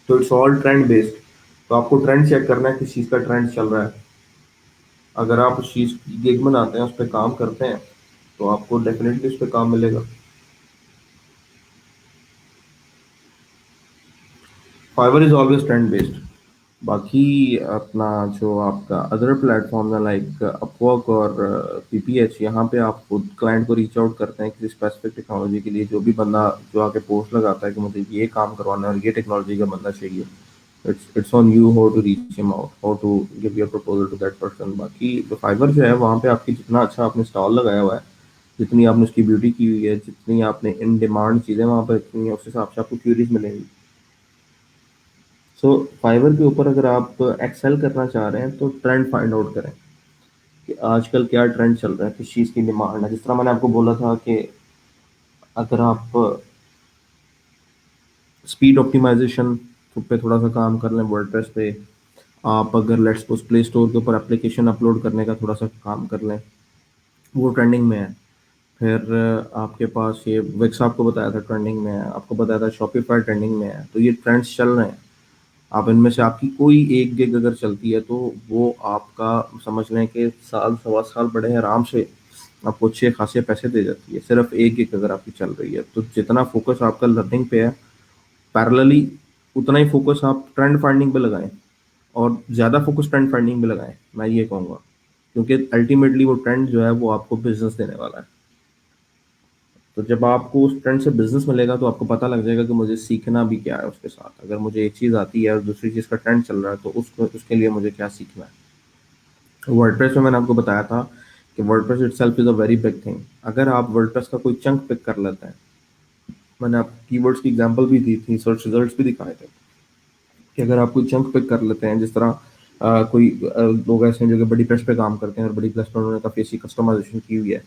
तो इट्स ऑल ट्रेंड बेस्ड। तो आपको ट्रेंड चेक करना है किस चीज़ का ट्रेंड चल रहा है। अगर आप उस चीज़ की गिग बनाते हैं, उस पर काम करते हैं, तो आपको डेफिनेटली उस पर काम मिलेगा। Fiverr is always trend based. बाकी अपना जो आपका अदर प्लेटफॉर्म है लाइक अपवर्क और पीपीएच, यहाँ पे आप खुद क्लाइंट को रीच आउट करते हैं किसी स्पेसिफिक टेक्नोलॉजी के लिए। जो भी बंदा जो आके पोस्ट लगाता है कि मुझे ये काम करवाना है और ये टेक्नोलॉजी का बंदा चाहिए, it's on you how to reach him out, how to give your proposal to that person. बाकी जो फाइवर जो है वहाँ पे आपकी जितना अच्छा आपने स्टॉल लगाया हुआ है, जितनी आपने उसकी ब्यूटी की हुई है, जितनी आपने इन डिमांड चीज़ें वहाँ पर रखी हैं, उस हिसाब से आपको क्यूरीज मिलेंगी। सो फाइवर के ऊपर अगर आप एक्सेल करना चाह रहे हैं तो ट्रेंड फाइंड आउट करें कि आजकल क्या ट्रेंड चल रहा है, किस चीज़ की डिमांड है। जिस तरह मैंने आपको बोला था कि अगर आप स्पीड ऑप्टिमाइजेशन पे थोड़ा सा काम कर लें वर्डप्रेस पे, आप अगर लेट्स सपोज प्ले स्टोर के ऊपर एप्लीकेशन अपलोड करने का थोड़ा सा काम कर लें, वो ट्रेंडिंग में है। फिर आपके पास ये विक्स आपको बताया था ट्रेंडिंग में है, आपको बताया था शॉपिफाई ट्रेंडिंग में है। तो ये ट्रेंड्स चल रहे हैं। आप इनमें से आपकी कोई एक गिग अगर चलती है तो वो आपका समझ लें कि साल सवा साल बड़े आराम से आपको अच्छे खासे पैसे दे जाती है, सिर्फ एक गिग अगर आपकी चल रही है। तो जितना फोकस आपका लर्निंग पे है, पैरेलली उतना ही फोकस आप ट्रेंड फाइंडिंग पे लगाएं, और ज़्यादा फोकस ट्रेंड फाइंडिंग पे लगाएं, मैं ये कहूँगा। क्योंकि अल्टीमेटली वो ट्रेंड जो है वो आपको बिजनेस देने वाला है। तो जब आपको उस ट्रेंड से बिजनेस मिलेगा तो आपको पता लग जाएगा कि मुझे सीखना भी क्या है उसके साथ। अगर मुझे एक चीज़ आती है और दूसरी चीज़ का ट्रेंड चल रहा है तो उसको उसके लिए मुझे क्या सीखना है। वर्डप्रेस में मैंने आपको बताया था कि WordPress itself is a very big thing. अगर आप वर्डप्रेस का कोई चंक पिक कर लेते हैं, मैंने आपको कीवर्ड्स की एग्जांपल भी दी थी, सर्च रिजल्ट्स भी दिखाए थे कि अगर आप कोई चंक पिक कर लेते हैं, जिस तरह लोग ऐसे हैं जो कि बड़ी प्रेस पे काम करते हैं और बड़ी प्रेस पर उन्होंने काफ़ी अच्छी कस्टमाइजेशन की हुई है,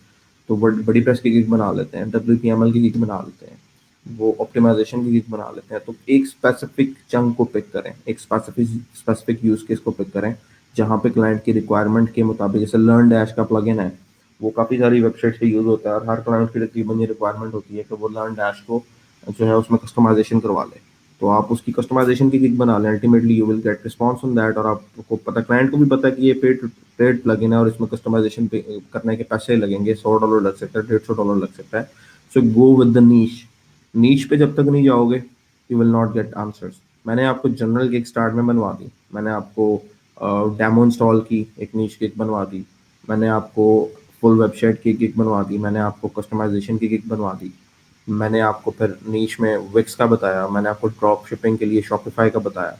तो बड़ी प्रेस की गिग बना लेते हैं, WPML की गिग बना लेते हैं, वो ऑप्टिमाइजेशन की गिग बना लेते हैं। तो एक स्पेसिफिक चंक को पिक करें, एक स्पेसिफिक यूज केस को पिक करें, जहाँ पे क्लाइंट की रिक्वायरमेंट के मुताबिक, जैसे लर्न डैश का प्लगइन है, वो काफ़ी सारी वेबसाइट पे यूज होता है और हर क्लाइंट की तकरीबन ये रिक्वायरमेंट होती है कि वो लर्न डैश को जो है उसमें कस्टमाइजेशन करवा ले। तो आप उसकी कस्टमाइजेशन की गिग बना लें, ultimately you will get response on that. और आपको पता, क्लाइंट को भी पता है कि ये पेड प्लगइन है और इसमें कस्टमाइजेशन करने के पैसे लगेंगे, $100 लग सकता है, $150 लग सकता है। सो गो विद द नीश। नीच पे जब तक नहीं जाओगे you will not gate answers. मैंने आपको जनरल गिग स्टार्ट में बनवा दी, मैंने आपको डेमो इंस्टॉल की एक नीच गिग बनवा दी, मैंने आपको फुल वेबसाइट की गिग बनवा दी, मैंने आपको कस्टमाइजेशन की गिग बनवा दी, मैंने आपको फिर नीश में विक्स का बताया, मैंने आपको ड्रॉप शिपिंग के लिए शॉपिफाई का बताया,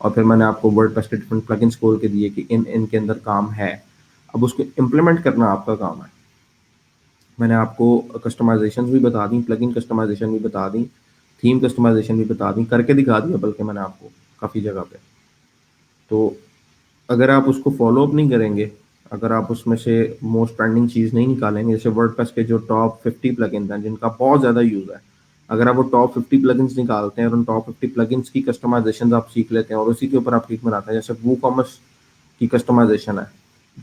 और फिर मैंने आपको वर्डप्रेस के डिफरेंट प्लगइन्स खोल के दिए कि इन इनके अंदर काम है। अब उसको इम्प्लीमेंट करना आपका काम है। मैंने आपको कस्टमाइजेशन भी बता दी, प्लगइन कस्टमाइजेशन भी बता दी, थीम कस्टमाइजेशन भी बता दी, करके दिखा दिया बल्कि मैंने आपको काफ़ी जगह पे। तो अगर आप उसको फॉलो अप नहीं करेंगे, अगर आप उसमें से मोस्ट ट्रेंडिंग चीज़ नहीं निकालेंगे, जैसे वर्डप्रेस के जो टॉप 50 प्लगइन्स हैं जिनका बहुत ज़्यादा यूज़ है, अगर आप वो टॉप 50 प्लगइन्स निकालते हैं और उन टॉप 50 प्लगइन्स की कस्टमाइजेशन आप सीख लेते हैं और उसी के ऊपर आप क्लिक बनाते हैं, जैसे वो कॉमर्स की कस्टमाइजेशन है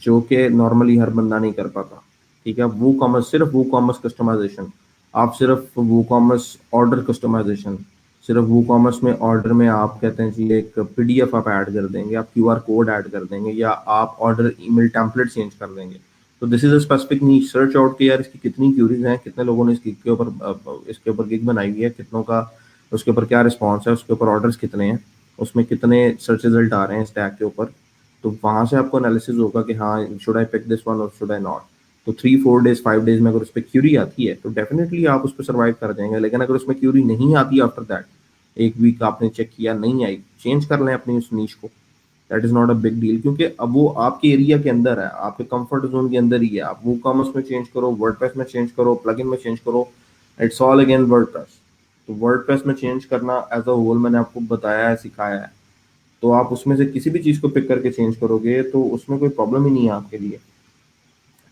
जो कि नॉर्मली हर बंदा नहीं कर पाता। ठीक है, वो कॉमर्स, सिर्फ वो कॉमर्स कस्टमाइजेशन, आप सिर्फ वो कॉमर्स ऑर्डर कस्टमाइजेशन, सिर्फ वो कॉमर्स में ऑर्डर में आप कहते हैं जी एक PDF आप ऐड कर देंगे, आप QR कोड ऐड कर देंगे, या आप ऑर्डर ईमेल टेम्पलेट चेंज कर देंगे। तो this is a specific niche. Search out किया यार इसकी कितनी क्यूरीज हैं, कितने लोगों ने इसके ऊपर गिग बनाई हुई है, कितनों का उसके ऊपर क्या रिस्पॉन्स है, उसके ऊपर ऑर्डर्स कितने हैं, उसमें कितने सर्च रिजल्ट आ रहे हैं इस टैग के ऊपर। तो वहां से आपको एनालिसिस होगा कि हाँ should I pick this one और शुड आई नॉट। तो 3 4 डेज 5 डेज में अगर उस पर क्यूरी आती है तो डेफिनेटली आप उस पर सर्वाइव कर जाएंगे। लेकिन अगर उसमें क्यूरी नहीं आती आफ्टर दैट, एक वीक आपने चेक किया नहीं आई, चेंज कर लें अपनी उस नीश को। That is not a big deal, क्योंकि अब वो आपके एरिया के अंदर है, आपके कंफर्ट जोन के अंदर ही है। आप वो कॉमर्स में चेंज करो, वर्डप्रेस में चेंज करो, प्लगइन में चेंज करो, इट्स ऑल अगेन वर्डप्रेस। तो वर्डप्रेस में चेंज करना एज अ होल मैंने आपको बताया है, सिखाया है। तो आप उसमें से किसी भी चीज़ को पिक करके चेंज करोगे तो उसमें कोई प्रॉब्लम ही नहीं है आपके लिए।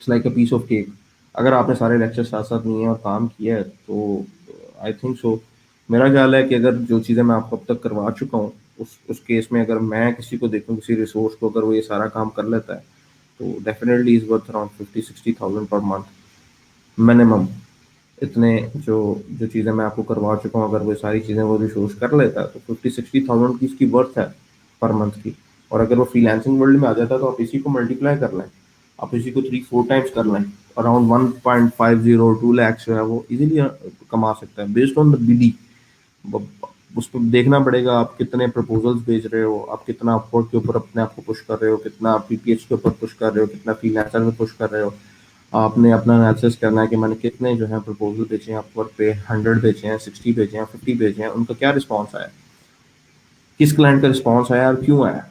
It's like a piece of cake. अगर आपने सारे लेक्चर साथ साथ लिए हैं और काम किया है तो आई थिंक सो, मेरा ख्याल है कि अगर जो चीज़ें मैं आपको अब तक करवा चुका हूँ, उस केस में अगर मैं किसी को देखूँ, किसी रिसोर्स को, अगर वो ये सारा काम कर लेता है तो definitely is worth around 50 60 thousand per month minimum. इतने जो जो चीज़ें मैं आपको करवा चुका हूँ, अगर वो सारी चीज़ें वो रिसोर्स कर लेता है तो 50 60 थाउजेंड की इसकी वर्थ है पर मंथ की। और अगर वो फ्रीलांसिंग वर्ल्ड में आ जाता है तो आप इसी को मल्टीप्लाई कर लें, आप इसी को 3 4 टाइम्स कर लें, अराउंड 1.50 2 lakhs जो है वो इजीली कमा सकता है बेस्ड ऑन द BD। उस पर देखना पड़ेगा आप कितने प्रपोजल्स भेज रहे हो, आप कितना अपवर्क के ऊपर अपने आप को पुश कर रहे हो, कितना PPH के ऊपर पुश कर रहे हो, कितना फ्रीलांसर में पुश कर रहे हो। आपने अपना एनालिसिस करना है कि मैंने कितने जो है प्रपोजल भेजे हैं अपवर्क पे, 100 भेजे हैं, 60 भेजे हैं, 50 भेजे हैं, उनका क्या रिस्पॉन्स आया, किस क्लाइंट का रिस्पॉन्स आया और क्यों आया।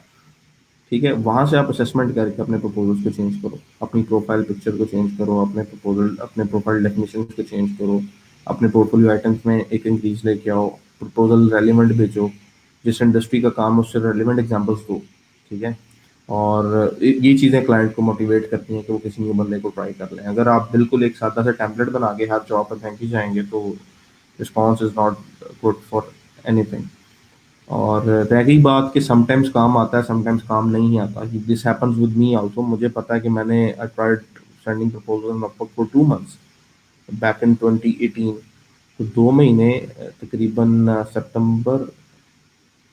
ठीक है, वहां से आप असेसमेंट करके अपने प्रपोजल्स को चेंज करो, अपनी प्रोफाइल पिक्चर को चेंज करो, अपने प्रपोजल अपने प्रोफाइल डेफिनेशन को चेंज करो, अपने पोर्टफोलियो आइटम्स में एक इंक्रीज लेके आओ, प्रपोजल रेलिवेंट भेजो, जिस इंडस्ट्री का काम है उससे रेलिवेंट एग्जाम्पल्स दो। ठीक है, और ये चीज़ें क्लाइंट को मोटिवेट करती हैं कि वो किसी न्यू बंदे को ट्राई कर लें। अगर आप बिल्कुल एक सादा सा टेम्पलेट बना के हर जॉब पर फेंक ही जाएंगे तो response is not good for anything. और रह गई बात कि समटाइम्स काम आता है समटाइम्स काम नहीं आता, this happens with me also. मुझे पता है कि मैंने I tried sending proposal for 2 months back in 2018। तो 2 महीने तकरीबन सितंबर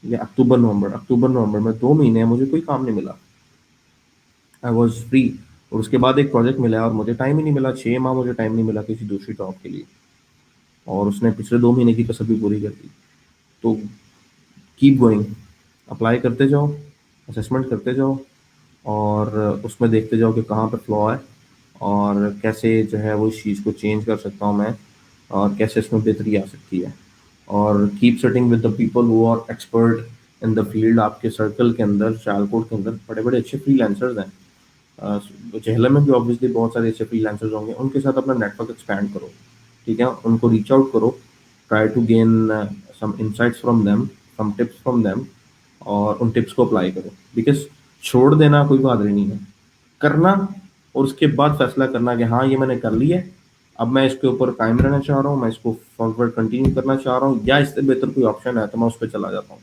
या अक्टूबर नवंबर में 2 महीने मुझे कोई काम नहीं मिला। I was free. और उसके बाद एक प्रोजेक्ट मिला और मुझे टाइम ही नहीं मिला, 6 माह मुझे टाइम नहीं मिला किसी दूसरी जॉब के लिए। और उसने पिछले 2 महीने की कसर भी पूरी कर दी। तो कीप गोइंग, अप्लाई करते जाओ, असेसमेंट करते जाओ, और उसमें देखते जाओ कि कहाँ पे फ्लॉ है और कैसे जो है वो इस चीज़ को चेंज कर सकता हूँ मैं, और कैसे इसमें बेहतरी आ सकती है। और keep setting with the people who are expert in the field. आपके सर्कल के अंदर, सियालकोट के अंदर बड़े बड़े अच्छे फ्रीलांसर्स हैं। चेहला में भी ऑब्वियसली बहुत सारे ऐसे फ्रीलांसर्स होंगे, उनके साथ अपना नेटवर्क एक्सपैंड करो। ठीक है, उनको रीच आउट करो, try to gain some insights from them, some tips from them, और उन टिप्स को अप्लाई करो। बिकॉज छोड़ देना कोई बहादुरी नहीं है, करना और उसके बाद फैसला करना कि हाँ ये मैंने कर लिया है, अब मैं इसके ऊपर कायम रहना चाह रहा हूँ, मैं इसको फॉरवर्ड कंटिन्यू करना चाह रहा हूँ, या इससे बेहतर कोई ऑप्शन है तो मैं उस पर चला जाता हूँ।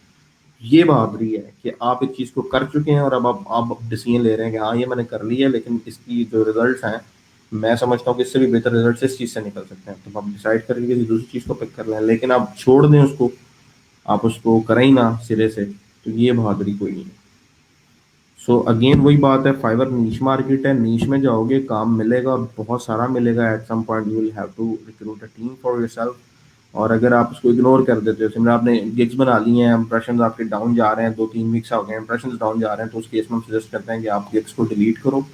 ये बहादुरी है कि आप एक चीज़ को कर चुके हैं और अब आप डिसीजन ले रहे हैं कि हाँ ये मैंने कर लिया है, लेकिन इसकी जो रिजल्ट्स हैं मैं समझता हूँ कि इससे भी बेहतर रिजल्ट इस चीज़ से निकल सकते हैं, तो आप डिसाइड करके किसी दूसरी चीज़ को पिक कर लें। लेकिन आप छोड़ दें उसको, आप उसको करें ही ना सिरे से, तो ये बहादुरी कोई नहीं है। सो अगेन वही बात है, फाइवर नीश मार्केट है, नीश में जाओगे काम मिलेगा और बहुत सारा मिलेगा। At some point you will have to recruit a team for yourself. और अगर आप उसको इग्नोर कर देते हो, समझे आपने गिग्स बना ली हैं, इंप्रेशन आपके डाउन जा रहे हैं, 2-3 वीक्स हो गए इंप्रेशन डाउन जा रहे हैं, तो उस केस में हम सजेस्ट करते हैं कि आप गिग्स को डिलीट करो,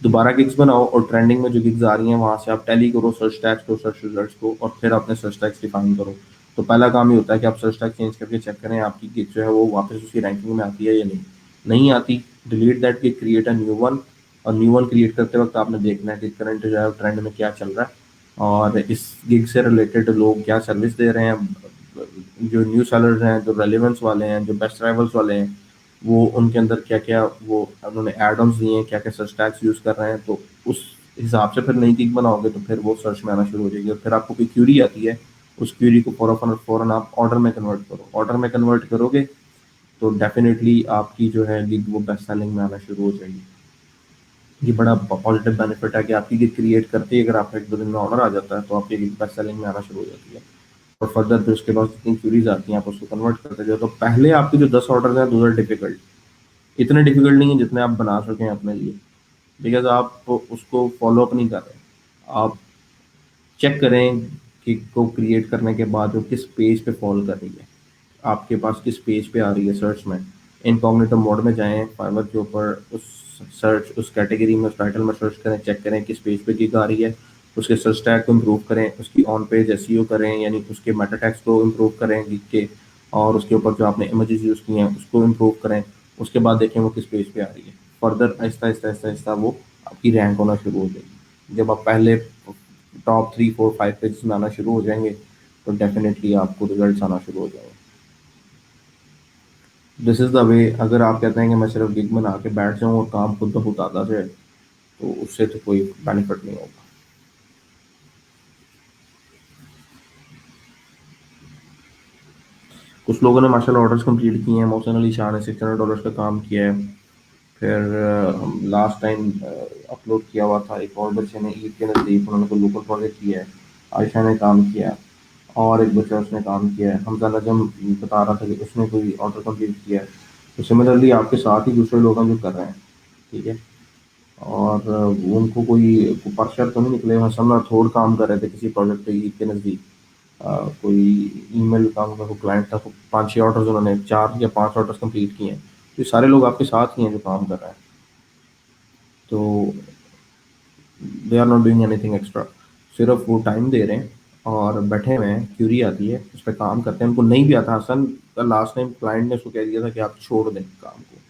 दोबारा गिग्स बनाओ, और ट्रेंडिंग में जो गिग्स आ रही हैं वहाँ से आप टैली करो सर्च टैग्स को, सर्च रिजल्ट्स को, और फिर अपने सर्च टैग्स डिफाइन करो। तो पहला काम ये होता है कि आप सर्च टैग चेंज करके चेक करें आपकी गिग जो है वो वापस उसी रैंकिंग में आती है या नहीं। नहीं आती, delete that gig, create a new one. और न्यू वन क्रिएट करते वक्त आपने देखना है कि करंट जो है ट्रेंड में क्या चल रहा है, और इस गिग से रिलेटेड लोग क्या सर्विस दे रहे हैं, जो न्यू सेलर्स हैं, जो रेलिवेंस वाले हैं, जो बेस्ट राइवल्स वाले हैं, वो उनके अंदर क्या क्या वो उन्होंने एड ऑन्स दिए हैं, क्या क्या सर्च टैग्स यूज़ कर रहे हैं। तो उस हिसाब से फिर नई गिग बनाओगे तो फिर वो सर्च में आना शुरू हो जाएगी, और फिर आपको कोई क्यूरी आती है, उस क्यूरी को फौरन आप ऑर्डर में कन्वर्ट करो। ऑर्डर में कन्वर्ट करोगे तो डेफिनेटली आपकी जो है गिग वो बेस्ट सेलिंग में आना शुरू हो जाएगी। ये बड़ा पॉजिटिव बेनिफिट है कि आपकी गिग क्रिएट करते ही अगर आपका 1-2 दिन में ऑर्डर आ जाता है तो आपकी गिग बेस्ट सेलिंग में आना शुरू हो जाती है। और फर्दर फिर उसके बाद जितनी क्यूरीज आती हैं आप उसको कन्वर्ट करते जाओ। तो पहले आपके जो 10 ऑर्डर हैं दो आर डिफिकल्ट, इतने डिफिकल्ट नहीं है जितने आप बना सकें अपने लिए, बिकॉज आप उसको फॉलो अप नहीं कर रहे। आप चेक करें कि को क्रिएट करने के बाद वो किस पेज पे फॉलो कर रही है, आपके पास किस पेज पे आ रही है सर्च में। इनकॉग्निटो मोड में जाएं फाइवर के ऊपर, उस सर्च उस कैटेगरी में उस टाइटल में सर्च करें, चेक करें किस पेज पे गिग आ रही है, उसके सर्च टैग को इम्प्रूव करें, उसकी ऑन पेज एसईओ करें, यानी उसके मेटा टैग्स को इम्प्रूव करें गिग के, और उसके ऊपर जो आपने इमेजेस यूज़ किए हैं उसको इम्प्रूव करें। उसके बाद देखें वो किस पेज पे आ रही है। फर्दर आहिस्ता आहिस्ता आहिस्ता आहिस्ता वो आपकी रैंक होना शुरू हो जाएगी। जब आप पहले टॉप 3, 4, 5 पेजेस में आना शुरू हो जाएंगे तो डेफिनेटली आपको रिजल्ट्स आना शुरू हो जाएंगे। This is the way. अगर आप कहते हैं कि मैं सिर्फ गिग बना के बैठ जाऊँ और काम खुद ब खुद आता जाए, तो उससे तो कोई बेनिफिट नहीं होगा। कुछ लोगों ने माशाल्लाह ऑर्डर्स कंप्लीट किए हैं। मोहसिन अली शाह ने $600 का काम किया है। फिर हम लास्ट टाइम अपलोड किया हुआ था एक और बच्चे ने ईद के नज़दीक, उन्होंने कोई लोकल प्रोजेक्ट किया है। आयशा ने काम किया है, और एक बच्चा उसने काम किया है। हमजा नजम बता रहा था कि उसने कोई ऑर्डर कंप्लीट किया है। तो सिमिलरली आपके साथ ही दूसरे लोग हैं जो कर रहे हैं। ठीक है, और उनको कोई पर्चा तो नहीं निकले, वहाँ सब ना थोड़ काम कर रहे थे किसी प्रोजेक्ट पे ईद के नज़दीक। कोई ईमेल का उनका कोई क्लाइंट था, तो 5-6 ऑर्डर्स उन्होंने 4 या 5 ऑर्डर्स कंप्लीट किए हैं। तो ये सारे लोग आपके साथ ही हैं जो काम कर रहे हैं। तो they are not doing anything extra, सिर्फ वो टाइम दे रहे हैं और बैठे हुए हैं, क्यूरी आती है उस पर काम करते हैं। उनको नहीं भी आता हसन, लास्ट टाइम क्लाइंट ने उसको कह दिया था कि आप छोड़ दें काम को,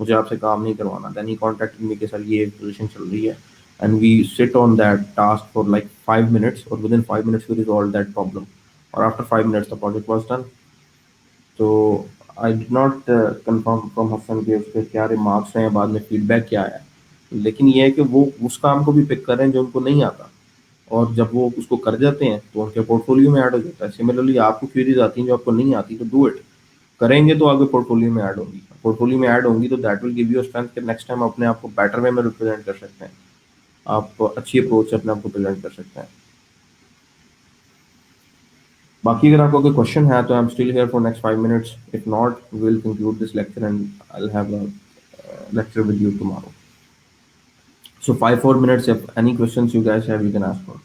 मुझे आपसे काम नहीं करवाना। देन ही कॉन्टेक्टेड मी के सर ये पोजीशन चल रही है, and we sit on that task for like 5 minutes, और within 5 minutes we resolve that problem, और after 5 minutes the project was done. तो I did not confirm from Hasan के उसके क्या रिमार्क्स हैं, बाद में फीडबैक क्या है, लेकिन ये है कि वो उस काम को भी पिक कर रहे हैं जो उनको नहीं आता, और जब वो उसको कर जाते हैं तो उनके पोर्टफोलियो में ऐड हो जाता है। सिमिलरली आपको क्वेरीज आती हैं जो आपको नहीं आती, तो डू इट, करेंगे तो आगे पोर्टफोलियो में ऐड होंगी, पोर्टफोलियो में ऐड होंगी तो that will give you strength कि नेक्स्ट टाइम अपने आप को बेटर वे में रिप्रेजेंट कर सकते हैं, आप अच्छी अप्रोच से अपने आप को प्रेजेंट कर सकते हैं। बाकी अगर आपको कोई क्वेश्चन है तो I am still here for next 5 minutes, if not we will conclude this lecture and I will have a lecture with you tomorrow. So 5 4 minutes. If any questions you guys have, you can ask for.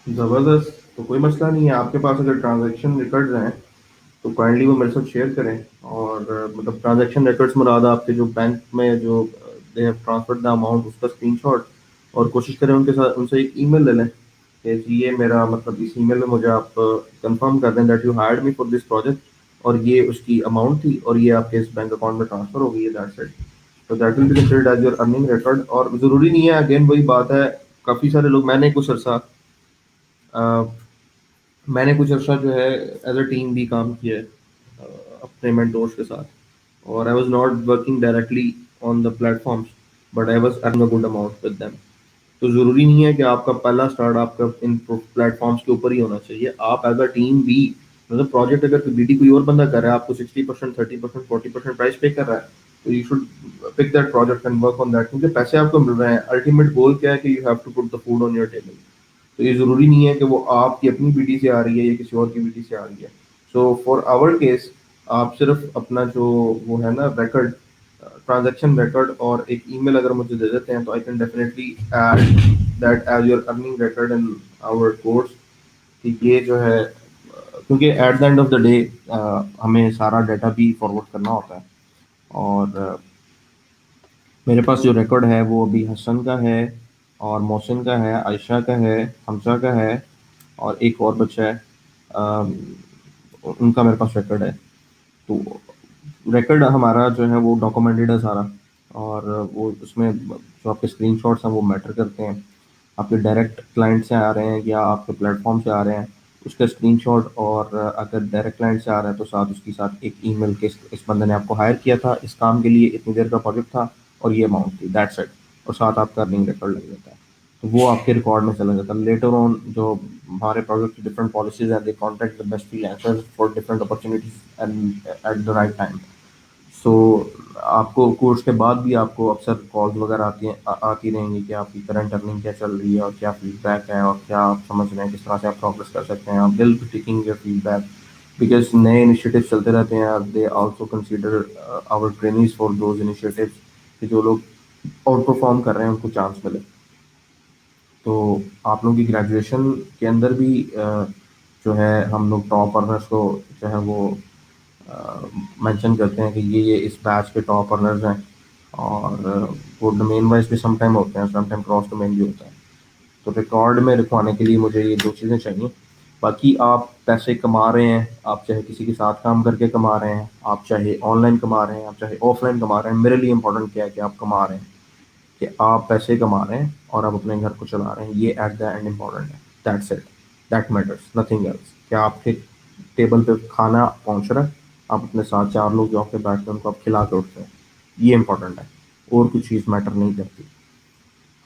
ज़बरदस्त। तो कोई मसला नहीं है, आपके पास अगर transaction records हैं तो काइंडली वो मेरे साथ शेयर करें। और मतलब ट्रांजैक्शन रिकॉर्ड्स मुराद आपके जो बैंक में जो they have transferred the amount, उसका स्क्रीनशॉट, और कोशिश करें उनके साथ उनसे एक ईमेल ले लें कि जी ये मेरा मतलब इस ईमेल में मुझे आप कंफर्म कर दें that you hired me for this project, और ये उसकी अमाउंट थी और ये आपके इस बैंक अकाउंट में ट्रांसफर हो गई है, दैट्स इट। तो that will be considered as your earning record. और ज़रूरी नहीं है, अगेन वही बात है, काफ़ी सारे लोग, अ, मैंने कुछ अर्सा जो है एज अ टीम भी काम किया है अपने मेंटोर्स के साथ, और I was not working directly on the platforms, but I was earning a good amount with them. तो ज़रूरी नहीं है कि आपका पहला स्टार्ट आपका इन प्लेटफॉर्म्स के ऊपर ही होना चाहिए, आप एज अ टीम भी, मतलब प्रोजेक्ट अगर बीडी कोई और बंदा कर रहा है, आपको 60% 30% 40% प्राइस पे कर रहा है, तो you should pick that project and work on that, क्योंकि पैसे आपको मिल रहे हैं। अल्टीमेट गोल क्या है कि you have to put the food on your table. तो ये ज़रूरी नहीं है कि वो आपकी अपनी बीडी से आ रही है या किसी और की बीडी से आ रही है। सो फॉर आवर केस, आप सिर्फ अपना जो वो है ना रिकॉर्ड, ट्रांजैक्शन रिकॉर्ड और एक ईमेल अगर मुझे दे देते हैं, तो I can definitely add that as your earning record in our course. कि ये जो है क्योंकि at the end of the day हमें सारा डाटा भी फॉरवर्ड करना होता है, और मेरे पास जो रिकॉर्ड है वो अभी हसन का है, और मोहसिन का है, आयशा का है, हमजा का है, और एक और बच्चा है, अम, उनका मेरे पास रिकॉर्ड है। तो रिकॉर्ड हमारा जो है वो डॉक्यूमेंटेड है सारा, और वो उसमें जो आपके स्क्रीनशॉट्स हैं वो मैटर करते हैं। आपके डायरेक्ट क्लाइंट से आ रहे हैं या आपके प्लेटफॉर्म से आ रहे हैं, उसका स्क्रीनशॉट, और अगर डायरेक्ट क्लाइंट से आ रहा है तो साथ उसके साथ एक ईमेल के इस बंदे ने आपको हायर किया था इस काम के लिए, इतनी देर का प्रोजेक्ट था और ये अमाउंट थी, दैट्स इट। और साथ आपका अर्निंग रिकॉर्ड लग जाता है, तो वो आपके रिकॉर्ड में चला जाता है। लेटर ऑन जो हमारे प्रोजेक्ट की डिफरेंट पॉलिसीज हैं, they contact the best freelancers for different opportunities and at the right time. So आपको कोर्स के बाद भी आपको अक्सर कॉल्स वगैरह आती रहेंगी कि आपकी करंट अर्निंग क्या चल रही है और क्या फीडबैक है और क्या आप समझ रहे हैं किस तरह से आप प्रोग्रेस कर सकते हैं। आप will be taking your feedback because नए इनिशिएटिव चलते रहते हैं। They also consider our trainings for those initiatives कि जो लोग आउट परफॉर्म कर रहे हैं उनको चांस मिले। तो आप लोगों की ग्रेजुएशन के अंदर भी जो है हम लोग टॉप अर्नर्स को जो है वो मेंशन करते हैं कि ये इस बैच के टॉप अर्नर्स हैं। और वो डोमेन वाइज भी सम टाइम होते हैं, सम टाइम क्रॉस डोमेन भी होता है। तो रिकॉर्ड में रखवाने के लिए मुझे ये दो चीज़ें चाहिए। बाकी आप पैसे कमा रहे हैं, आप चाहे किसी के साथ काम करके कमा रहे हैं, आप चाहे ऑनलाइन कमा रहे हैं, आप चाहे ऑफलाइन कमा रहे हैं, मेरे लिए इंपॉर्टेंट क्या है कि आप कमा रहे हैं, कि आप पैसे कमा रहे हैं और आप अपने घर को चला रहे हैं। ये एट द एंड इम्पॉर्टेंट है। That's it, that matters, nothing else. क्या आपके टेबल पे खाना पहुंच रहा है, आप अपने साथ चार लोग जो आपके बैठते हैं उनको आप खिला के उठते हैं, ये इंपॉर्टेंट है। और कुछ चीज़ मैटर नहीं करती।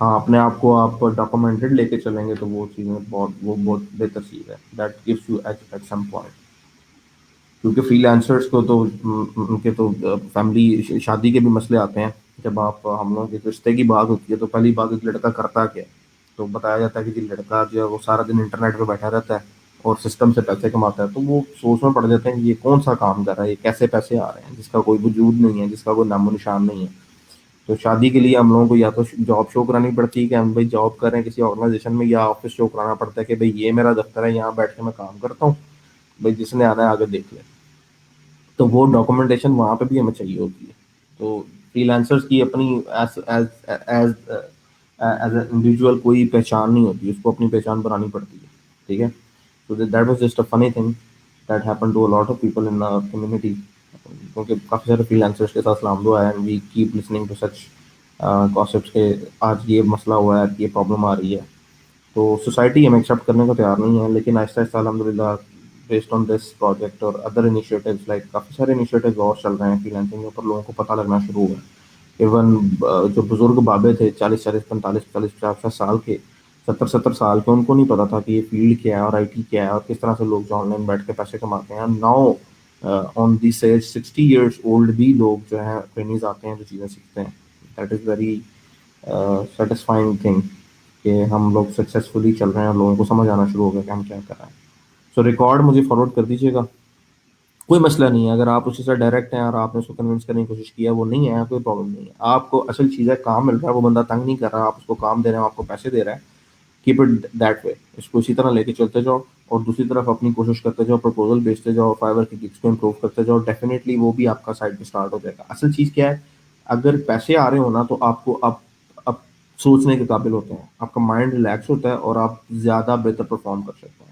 हाँ, अपने आप को आप डॉक्यूमेंटेड लेके चलेंगे तो वो बहुत बेहतर चीज़ है। That gives you edge at some point. क्योंकि फ्रीलांसर्स को तो उनके तो फैमिली शादी के भी मसले आते हैं। जब आप हम लोगों के रिश्ते की बात होती है तो पहली बात एक लड़का करता क्या है। तो बताया जाता है कि जी लड़का जो है वो सारा दिन इंटरनेट पे बैठा रहता है और सिस्टम से पैसे कमाता है। तो वो सोच में पड़ जाते हैं कि ये कौन सा काम कर रहा है, ये कैसे पैसे आ रहे हैं जिसका कोई वजूद नहीं है, जिसका कोई नामो निशान नहीं है। तो शादी के लिए हम लोगों को या तो जॉब शो करानी पड़ती है कि हम भाई जॉब कर रहे हैं किसी ऑर्गेनाइजेशन में, या ऑफिस शो कराना पड़ता है कि भाई ये मेरा दफ्तर है, यहाँ बैठ के मैं काम करता हूँ, भाई जिसने आना है आगे देख ले। तो वो डॉक्यूमेंटेशन वहाँ पे भी हमें चाहिए होती है। तो फ्रीलांसर्स की अपनी as as as as individual कोई पहचान नहीं होती, उसको अपनी पहचान बनानी पड़ती है। ठीक है। तो that was just a funny thing that happened to a lot of people in our community. क्योंकि काफ़ी सारे फ्रीलांसर्स के साथ सलाम दुआ है and we keep listening to such gossips के आज ये मसला हुआ है, ये प्रॉब्लम आ रही है। तो सोसाइटी हमें एक्सेप्ट करने को तैयार नहीं है। लेकिन आहिस्ता आहिस्ता अल्हम्दुलिल्लाह बेस्ड ऑन दिस प्रोजेक्ट और अदर इनिशिएटिव्स लाइक काफ़ी सारे इनिशिएटिव्स और चल रहे हैं फ्रीलांसिंग के ऊपर, लोगों को पता लगना शुरू हुआ है। इवन जो बुजुर्ग बाबे थे 40-40 45-40 50 साल के, 70-70 साल के, उनको नहीं पता था कि ये फील्ड क्या है और आईटी क्या है और किस तरह से लोग जो ऑनलाइन बैठ के पैसे कमाते हैं। Now on this age 60 years old भी लोग जो है ट्रेनिंग्स आते हैं जो चीज़ें सीखते हैं। That is very satisfying thing कि हम लोग सक्सेसफुली चल रहे हैं और लोगों को समझ आना शुरू हो गया कि हम क्या कर रहे हैं। सो रिकॉर्ड मुझे फॉरवर्ड कर दीजिएगा, कोई मसला नहीं है। अगर आप उसके साथ डायरेक्ट हैं और आपने उसको कन्विंस करने की कोशिश किया वो नहीं है, कोई प्रॉब्लम नहीं है। आपको असल चीज़ है, काम मिल रहा है, वो बंदा तंग नहीं कर रहा, आप उसको काम दे रहे हैं, आपको पैसे दे रहा है। कीप इट दैट वे, इसको इसी तरह लेके चलते जाओ और दूसरी तरफ अपनी कोशिश करते जाओ, प्रपोजल भेजते जाओ, फाइवर की गिग्स को इम्प्रूव करते जाओ। डेफिनेटली वो भी आपका साइड पे स्टार्ट हो जाएगा। असल चीज़ क्या है, अगर पैसे आ रहे हो ना तो आपको आप सोचने के काबिल होते हैं, आपका माइंड रिलैक्स होता है और आप ज़्यादा बेहतर परफॉर्म कर सकते हैं।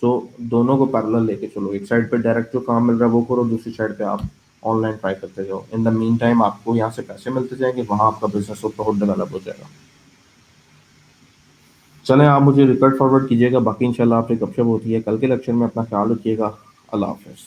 सो दोनों को पैरेलल लेके चलो, एक साइड पे डायरेक्ट जो काम मिल रहा है वो करो, दूसरी साइड पे आप ऑनलाइन ट्राई करते जाओ। इन द मीन टाइम आपको यहाँ से पैसे मिलते जाएंगे, वहाँ आपका बिजनेस बहुत डेवलप हो जाएगा। चलें, आप मुझे रिकॉर्ड फॉरवर्ड कीजिएगा, बाकी इंशाल्लाह आपसे गपशप होती है कल के लेक्चर में। अपना ख्याल रखिएगा। अल्लाह हाफ़िज़।